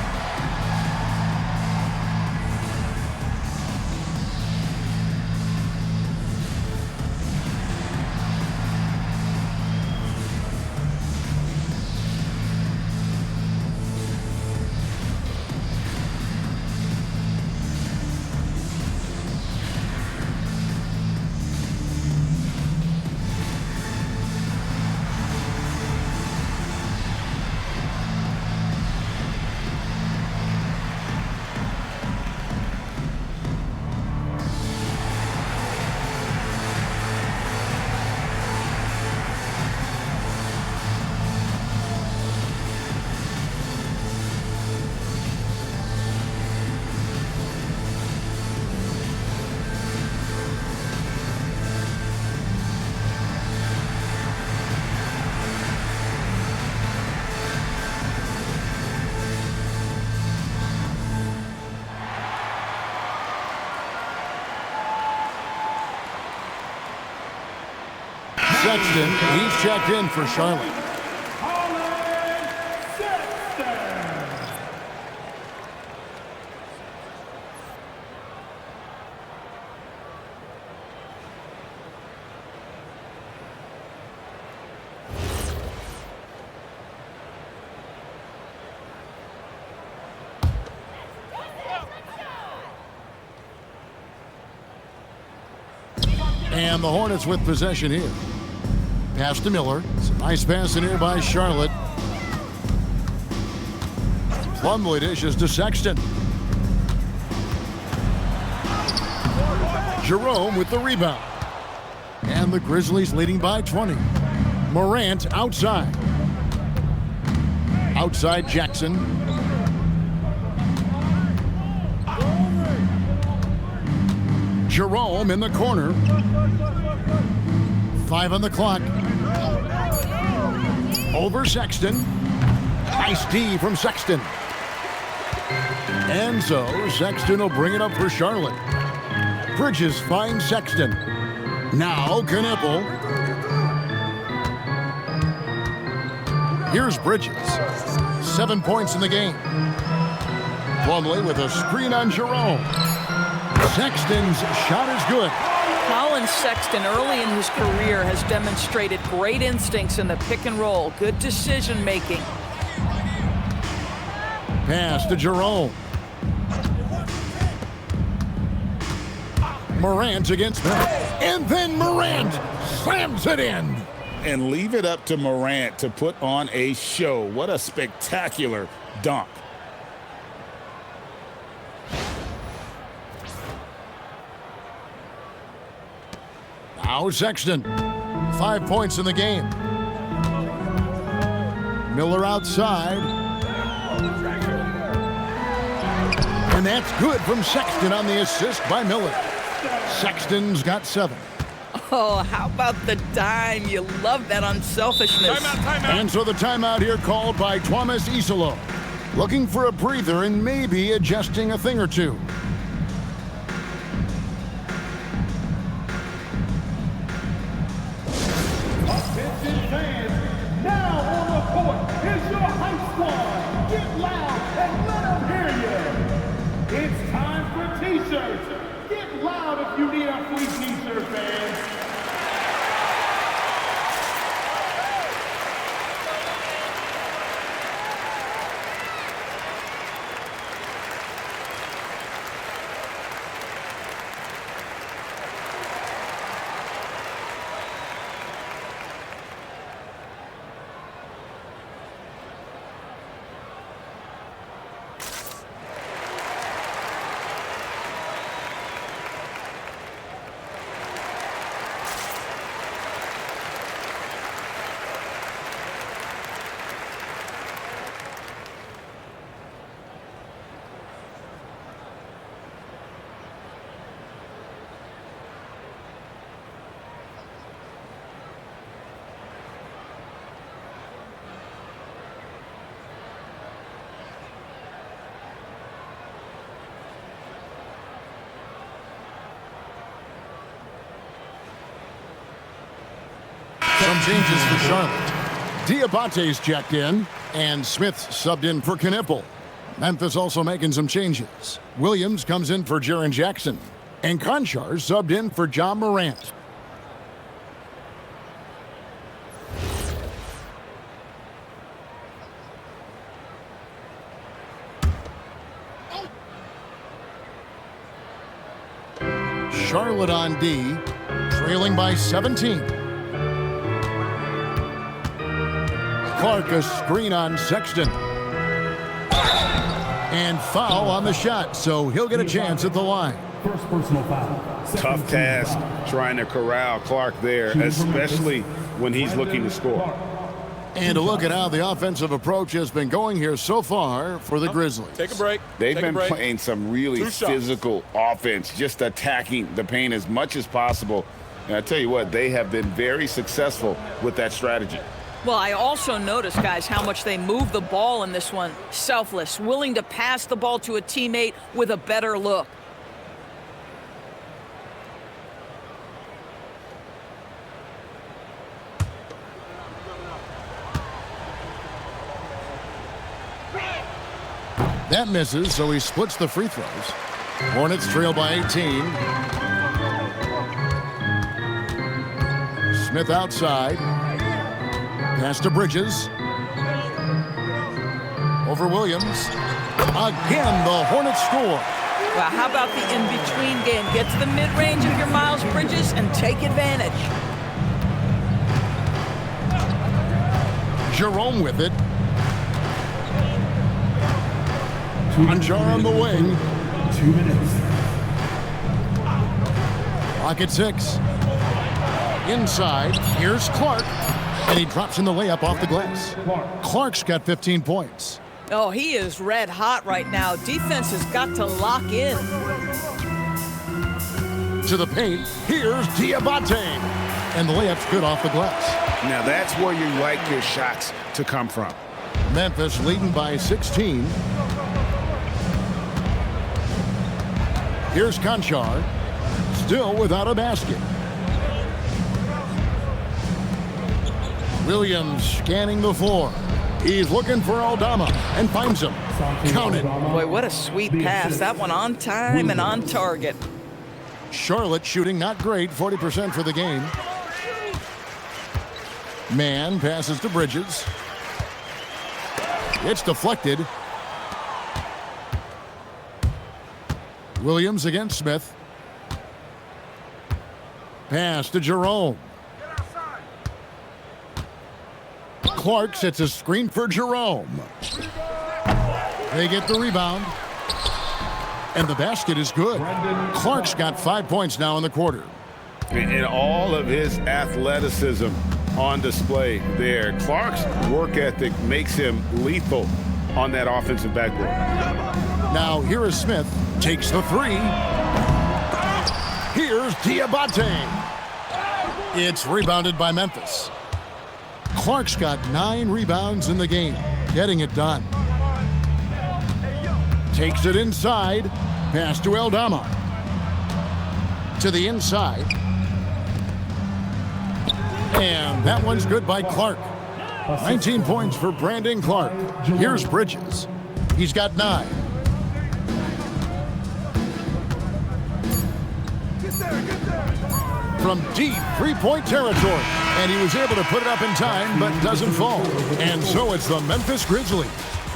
S1: Sexton, he's checked in for Charlotte. And the Hornets with possession here. Pass to Miller. It's a nice pass in here by Charlotte. Plumlee dishes to Sexton. Jerome with the rebound. And the Grizzlies leading by 20. Morant outside. Outside Jackson. Jerome in the corner. 5 on the clock. Over Sexton. Nice D from Sexton. And so Sexton will bring it up for Charlotte. Bridges finds Sexton. Now Knippel. Here's Bridges. 7 points in the game. Plumlee with a screen on Jerome. Sexton's shot is good.
S5: Collin Sexton early in his career has demonstrated great instincts in the pick and roll. Good decision making.
S1: Pass to Jerome. Morant against Smith. And then Morant slams it in.
S2: And leave it up to Morant to put on a show. What a spectacular dunk.
S1: Now Sexton. 5 points in the game. Miller outside. And that's good from Sexton on the assist by Miller. Sexton's got 7.
S5: Oh, how about the dime? You love that unselfishness.
S7: Timeout.
S1: And so the timeout here called by Thomas Isolo. Looking for a breather and maybe adjusting a thing or two.
S6: Attention fans, now on the court is your hype squad. Get loud and let them hear you. It's time for t-shirts. Get loud if you need a free t-shirt, fans.
S1: Some changes for Charlotte. Diabate's checked in, and Smith's subbed in for Knippel. Memphis also making some changes. Williams comes in for Jaren Jackson, and Conchar subbed in for Ja Morant. Charlotte on D, trailing by 17. Clark a screen on Sexton. And foul on the shot, so he'll get a chance at the line.
S6: First personal foul.
S2: Tough task trying to corral Clark there, especially when he's looking to score.
S1: And to look at how the offensive approach has been going here so far for the Grizzlies.
S7: Take a break.
S2: They've
S7: Take a
S2: been
S7: break.
S2: playing some really
S7: 2 shots.
S2: physical offense, just attacking the paint as much as possible. And I tell you what, they have been very successful with that strategy.
S5: Well, I also noticed, guys, how much they move the ball in this one. Selfless, willing to pass the ball to a teammate with a better look.
S1: That misses, so he splits the free throws. Hornets trail by 18. Smith outside. Pass to Bridges. Over Williams. Again, the Hornets score.
S5: Well, how about the in-between game? Get to the mid-range of your Miles Bridges and take advantage.
S1: Jerome with it. Conjar on the wing.
S6: 2 minutes.
S1: Clock at 6. Inside, here's Clark. And he drops in the layup off the glass. Clark's got 15 points.
S5: Oh, he is red hot right now. Defense has got to lock in.
S1: To the paint, here's Diabate. And the layup's good off the glass.
S3: Now that's where you like your shots to come from.
S1: Memphis leading by 16. Here's Conchar, still without a basket. Williams scanning the floor. He's looking for Aldama and finds him. Count it.
S5: Boy, what a sweet pass. That one on time and on target.
S1: Charlotte shooting not great, 40% for the game. Man passes to Bridges. It's deflected. Williams against Smith. Pass to Jerome. Clark sets a screen for Jerome. They get the rebound. And the basket is good. Clark's got 5 points now in the quarter.
S3: And all of his athleticism on display there. Clark's work ethic makes him lethal on that offensive backboard.
S1: Now here is Smith. Takes the three. Here's Diabate. It's rebounded by Memphis. Clark's got 9 rebounds in the game, getting it done. Takes it inside. Pass to Aldama. To the inside. And that one's good by Clark. 19 points for Brandon Clark. Here's Bridges. He's got 9. From deep three-point territory. And he was able to put it up in time, but doesn't fall. And so it's the Memphis Grizzlies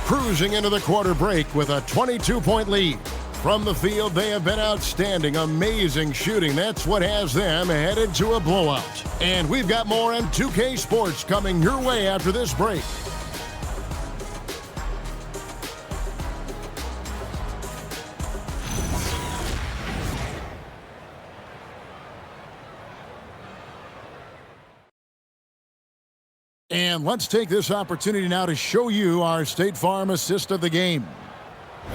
S1: cruising into the quarter break with a 22-point lead. From the field, they have been outstanding, amazing shooting. That's what has them headed to a blowout. And we've got more on 2K Sports coming your way after this break. And let's take this opportunity now to show you our State Farm assist of the game.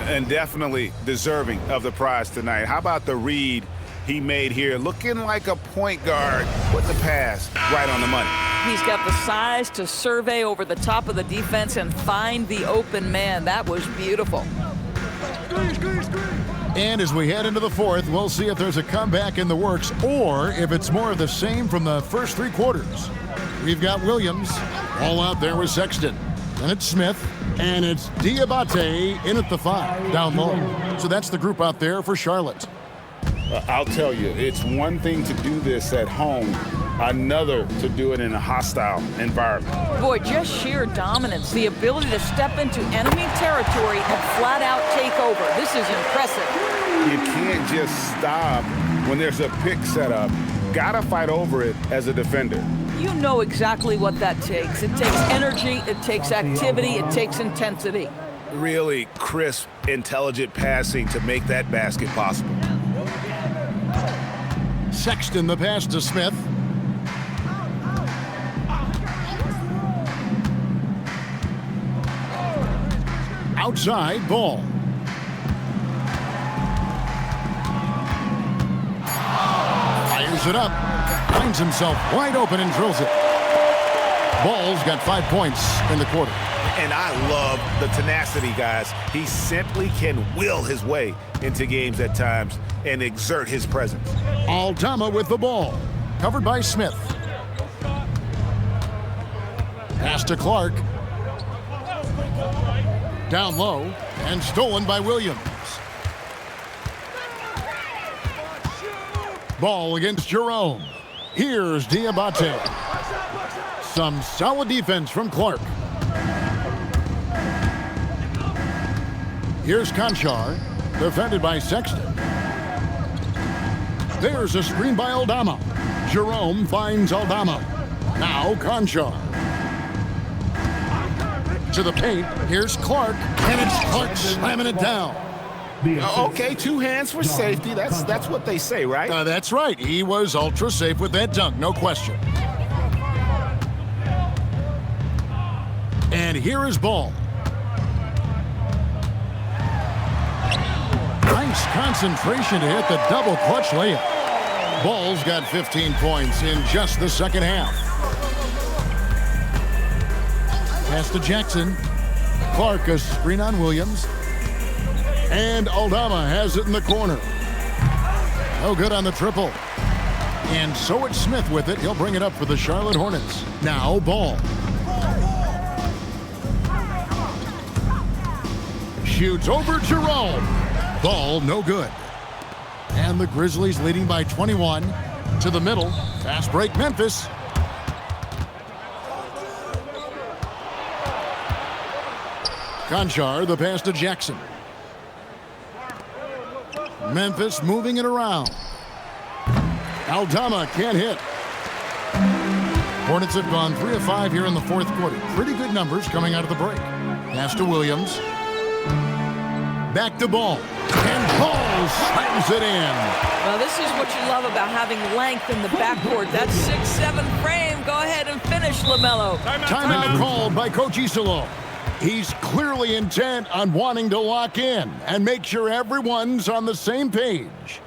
S3: And definitely deserving of the prize tonight. How about the read he made here? Looking like a point guard with the pass right on the money.
S5: He's got the size to survey over the top of the defense and find the open man. That was beautiful.
S1: And as we head into the fourth, we'll see if there's a comeback in the works or if it's more of the same from the first 3 quarters. We've got Williams all out there with Sexton. And it's Smith. And it's Diabate in at the 5, down low. So that's the group out there for Charlotte.
S3: I'll tell you, it's one thing to do this at home, another to do it in a hostile environment.
S5: Boy, just sheer dominance, the ability to step into enemy territory and flat out take over. This is impressive.
S3: You can't just stop when there's a pick set up. Gotta fight over it as a defender.
S5: You know exactly what that takes. It takes energy, it takes activity, it takes intensity.
S3: Really crisp, intelligent passing to make that basket possible.
S1: Sexton the pass to Smith. Outside Ball. Fires it up. Finds himself wide open and drills it. Ball's got 5 points in the quarter.
S3: And I love the tenacity, guys. He simply can will his way into games at times and exert his presence.
S1: Aldama with the ball. Covered by Smith. Pass to Clark. Down low and stolen by Williams. Ball against Jerome. Here's Diabate. Some solid defense from Clark. Here's Conchar. defended by Sexton. There's a screen by Aldama. Jerome finds Aldama. Now Conchar. To the paint. Here's Clark. And it's Clark slamming it down.
S8: Okay, 2 hands for safety. That's what they say, right?
S1: That's right. He was ultra safe with that dunk, no question. And here is Ball. Nice concentration to hit the double clutch layup. Ball's got 15 points in just the second half. Pass to Jackson. Clark, a screen on Williams. And Aldama has it in the corner. No good on the triple. And so it's Smith with it. He'll bring it up for the Charlotte Hornets. Now Ball. Shoots over Jerome. Ball no good. And the Grizzlies leading by 21. To the middle. Fast break Memphis. Conchar, the pass to Jackson. Memphis moving it around. Aldama can't hit. Hornets have gone 3 of 5 here in the fourth quarter. Pretty good numbers coming out of the break. Pass to Williams. Back to Ball. And Ball slams it in.
S5: Well, this is what you love about having length in the backcourt. That 6'7" frame. Go ahead and finish, LaMelo.
S1: Timeout called by Coach Isolo. He's clearly intent on wanting to lock in and make sure everyone's on the same page.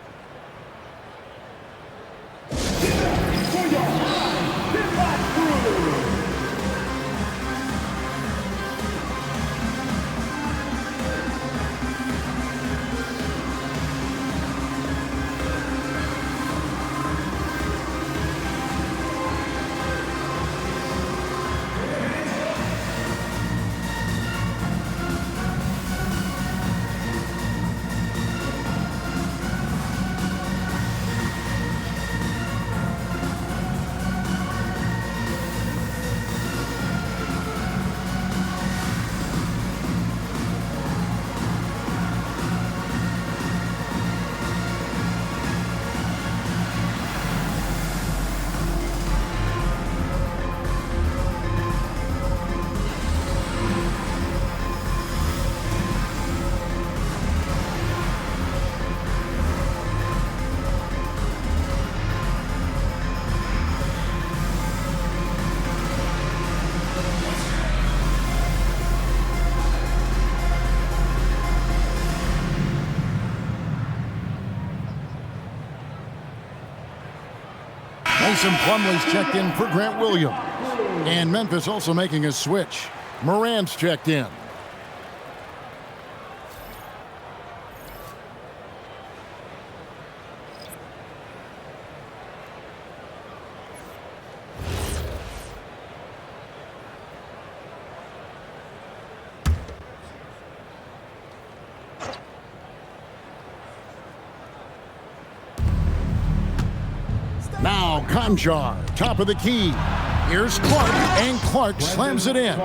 S1: Mason Plumlee's checked in for Grant Williams. And Memphis also making a switch. Morant's checked in. Now Conchar, top of the key. Here's Clark, and Clark slams it in.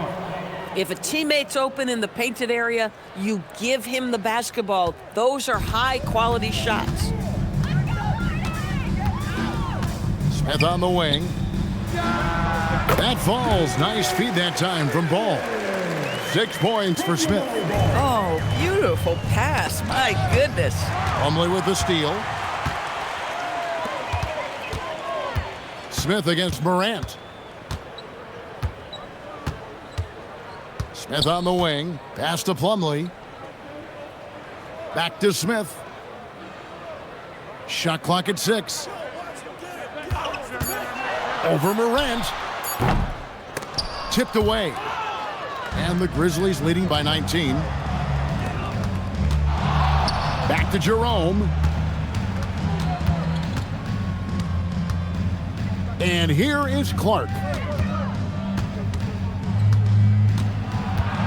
S5: If a teammate's open in the painted area, you give him the basketball. Those are high-quality shots.
S1: Smith on the wing. That falls. Nice feed that time from Ball. 6 points for Smith.
S5: Oh, beautiful pass. My goodness.
S1: Plumlee with the steal. Smith against Morant. Smith on the wing. Pass to Plumlee. Back to Smith. Shot clock at 6. Over Morant. Tipped away. And the Grizzlies leading by 19. Back to Jerome. And here is Clark.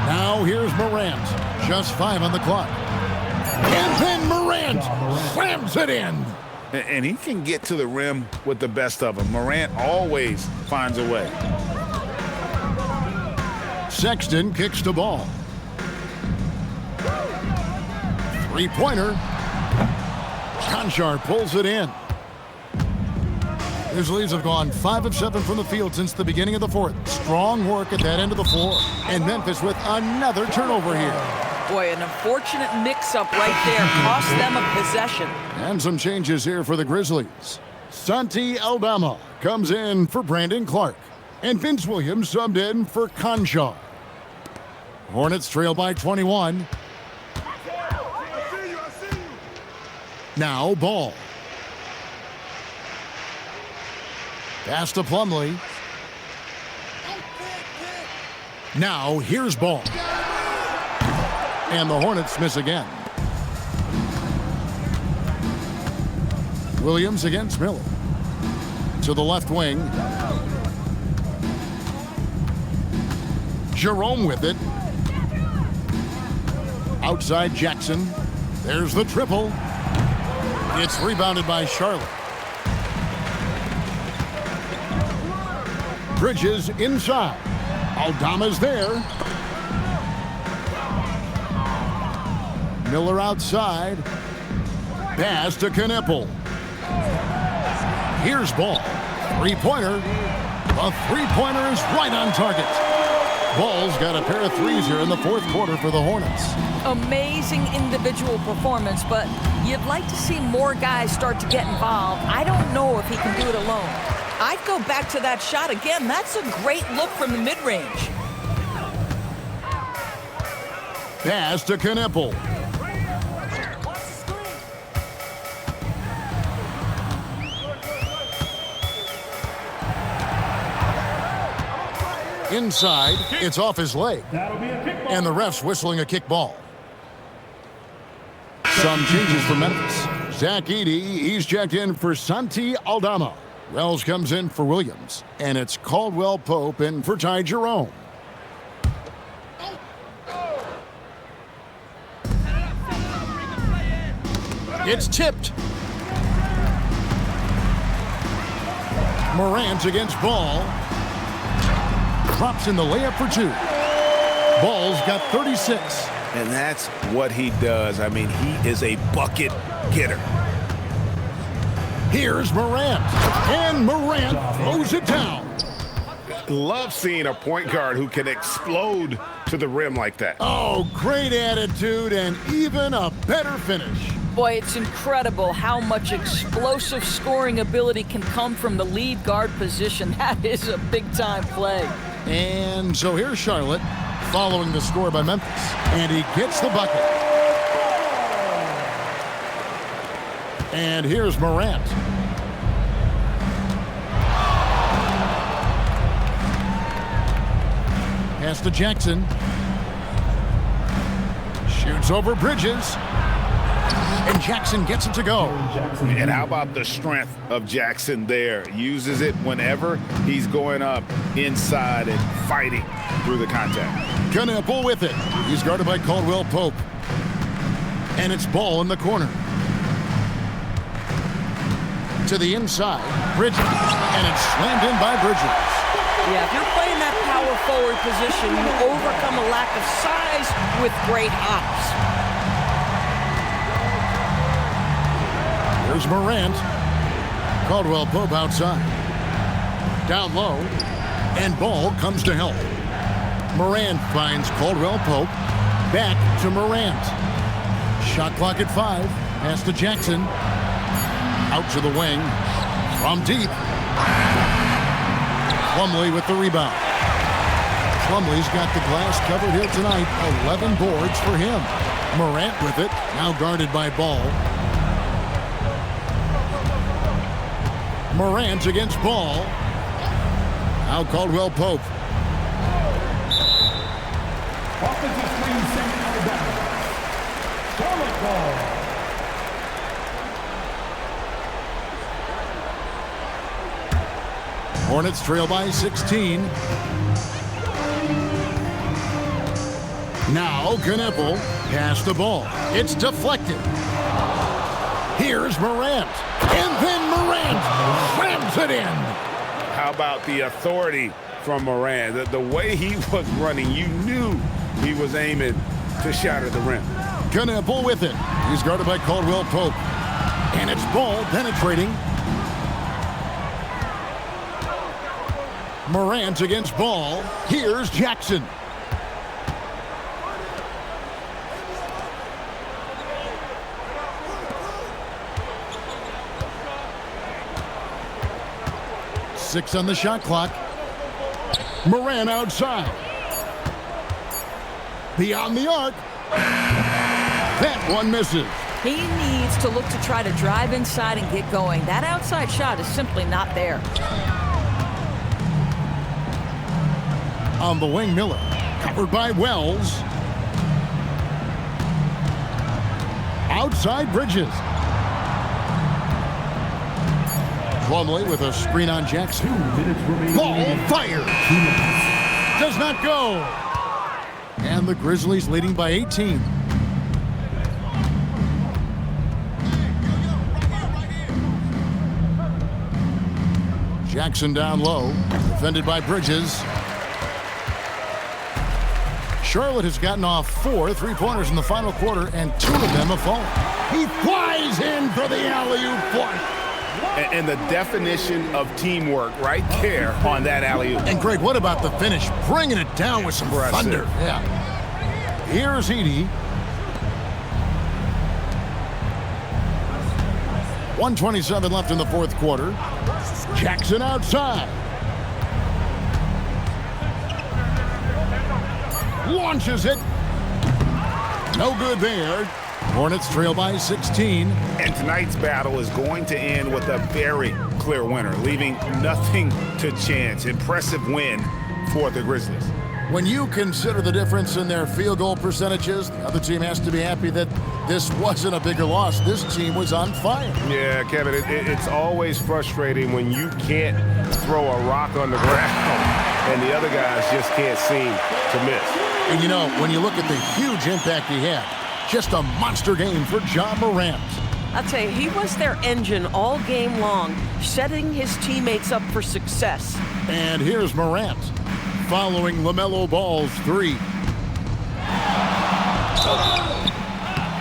S1: Now here's Morant. Just 5 on the clock. And then Morant slams it in.
S3: And he can get to the rim with the best of them. Morant always finds a way.
S1: Sexton kicks the ball. Three-pointer. Konchar pulls it in. Grizzlies have gone 5 of 7 from the field since the beginning of the fourth. Strong work at that end of the floor. And Memphis with another turnover here.
S5: Boy, an unfortunate mix-up right there. Cost them a possession.
S1: And some changes here for the Grizzlies. Santi Aldama comes in for Brandon Clark. And Vince Williams subbed in for Konchar. Hornets trail by 21. Now Ball. Pass to Plumlee. Now here's Ball. And the Hornets miss again. Williams against Miller. To the left wing. Jerome with it. Outside Jackson. There's the triple. It's rebounded by Charlotte. Bridges inside. Aldama's there. Miller outside. Pass to Knippel. Here's Ball. Three-pointer. The three-pointer is right on target. Ball's got a pair of threes here in the fourth quarter for the Hornets.
S5: Amazing individual performance, but you'd like to see more guys start to get involved. I don't know if he can do it alone. I'd go back to that shot again. That's a great look from the mid-range.
S1: Pass to Knippel. Inside, it's off his leg. And the ref's whistling a kick ball. Some changes for Memphis. Zach Edey, he's checked in for Santi Aldama. Wells comes in for Williams. And it's Caldwell-Pope in for Ty Jerome. It's tipped. Morant against Ball. Drops in the layup for two. Ball's got 36.
S3: And that's what he does. I mean, he is a bucket getter.
S1: Here's Morant. And Morant throws it down.
S3: Love seeing a point guard who can explode to the rim like that.
S1: Oh, great attitude and even a better finish.
S5: Boy, it's incredible how much explosive scoring ability can come from the lead guard position. That is a big-time play.
S1: And so here's Charlotte following the score by Memphis. And he gets the bucket. And here's Morant. Pass to Jackson. Shoots over Bridges. And Jackson gets it to go.
S3: And how about the strength of Jackson there? Uses it whenever he's going up inside and fighting through the contact.
S1: Knippel with it. He's guarded by Caldwell-Pope. And it's Ball in the corner. To the inside. Bridges. And it's slammed in by Bridges.
S5: Yeah, if you're playing that power forward position, you overcome a lack of size with great hops.
S1: Here's Morant. Caldwell-Pope outside. Down low. And Ball comes to help. Morant finds Caldwell-Pope. Back to Morant. Shot clock at 5. Pass to Jackson. Out to the wing. From deep. Plumlee with the rebound. Plumlee's got the glass covered here tonight. 11 boards for him. Morant with it. Now guarded by Ball. Morant against Ball. Now Caldwell-Pope.
S6: Offensive screen sent out of bounds. Charlotte ball.
S1: Hornets trail by 16. Now Knippel. Pass the ball. It's deflected. Here's Morant. And then Morant slams it in.
S3: How about the authority from Morant? The way he was running, you knew he was aiming to shatter the rim.
S1: Knappel with it. He's guarded by Caldwell-Pope. And it's Ball penetrating. Morant against Ball. Here's Jackson. Six on the shot clock. Morant outside. Beyond the arc. That one misses.
S5: He needs to look to try to drive inside and get going. That outside shot is simply not there.
S1: On the wing, Miller. Covered by Wells. Outside, Bridges. Plumlee with a screen on Jackson. Ball fired. Does not go. And the Grizzlies leading by 18. Jackson down low. Defended by Bridges. Charlotte has gotten off 4 3-pointers in the final quarter, and 2 of them have fallen. He flies in for the alley-oop flush.
S8: And the definition of teamwork right there on that alley-oop.
S1: And Greg, what about the finish? Bringing it down with some thunder. Yeah. Here's Edey. 1:27 left in the fourth quarter. Jackson outside. Launches it. No good there. Hornets trail by 16.
S3: And tonight's battle is going to end with a very clear winner, leaving nothing to chance. Impressive win for the Grizzlies.
S1: When you consider the difference in their field goal percentages, the other team has to be happy that this wasn't a bigger loss. This team was on fire.
S8: Yeah, Kevin, it's always frustrating when you can't throw a rock on the ground and the other guys just can't seem to miss.
S1: And you know, when you look at the huge impact he had, just a monster game for Ja Morant.
S9: I'll tell you, he was their engine all game long, setting his teammates up for success.
S1: And here's Morant, following LaMelo Ball's 3.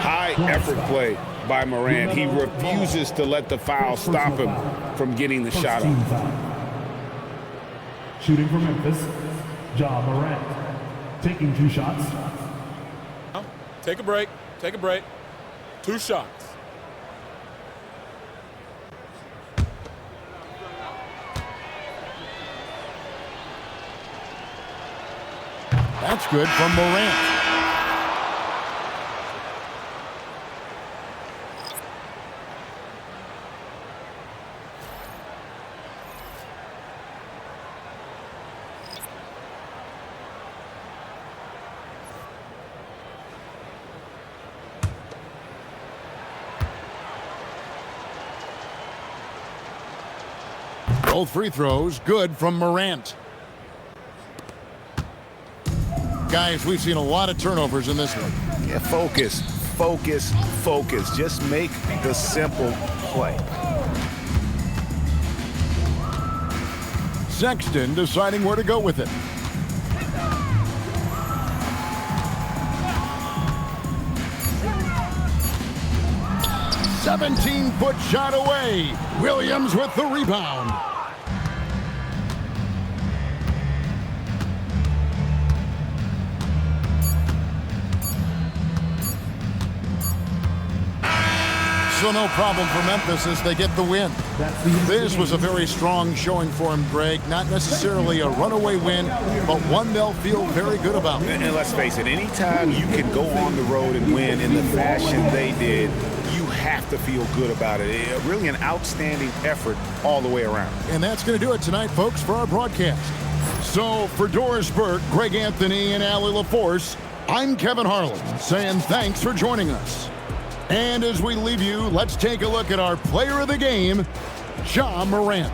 S3: High effort play by Morant. He refuses to let the foul stop him from getting the shot off.
S6: Shooting for Memphis, Ja Morant. Taking 2 shots.
S7: Take a break. Take a break. 2 shots.
S1: That's good from Morant. Both free throws good from Morant. Guys, we've seen a lot of turnovers in this one.
S8: Yeah, focus, focus, focus. Just make the simple play.
S1: Sexton deciding where to go with it. "17-foot shot away. Williams with the rebound. So no problem for Memphis as they get the win. This was a very strong showing for him, Greg. Not necessarily a runaway win, but one they'll feel very good about.
S3: And let's face it, anytime you can go on the road and win in the fashion they did, you have to feel good about it. Really an outstanding effort all the way around.
S1: And that's going to do it tonight, folks, for our broadcast. So for Doris Burke, Greg Anthony, and Allie LaForce, I'm Kevin Harlan saying thanks for joining us. And as we leave you, let's take a look at our player of the game, Ja Morant.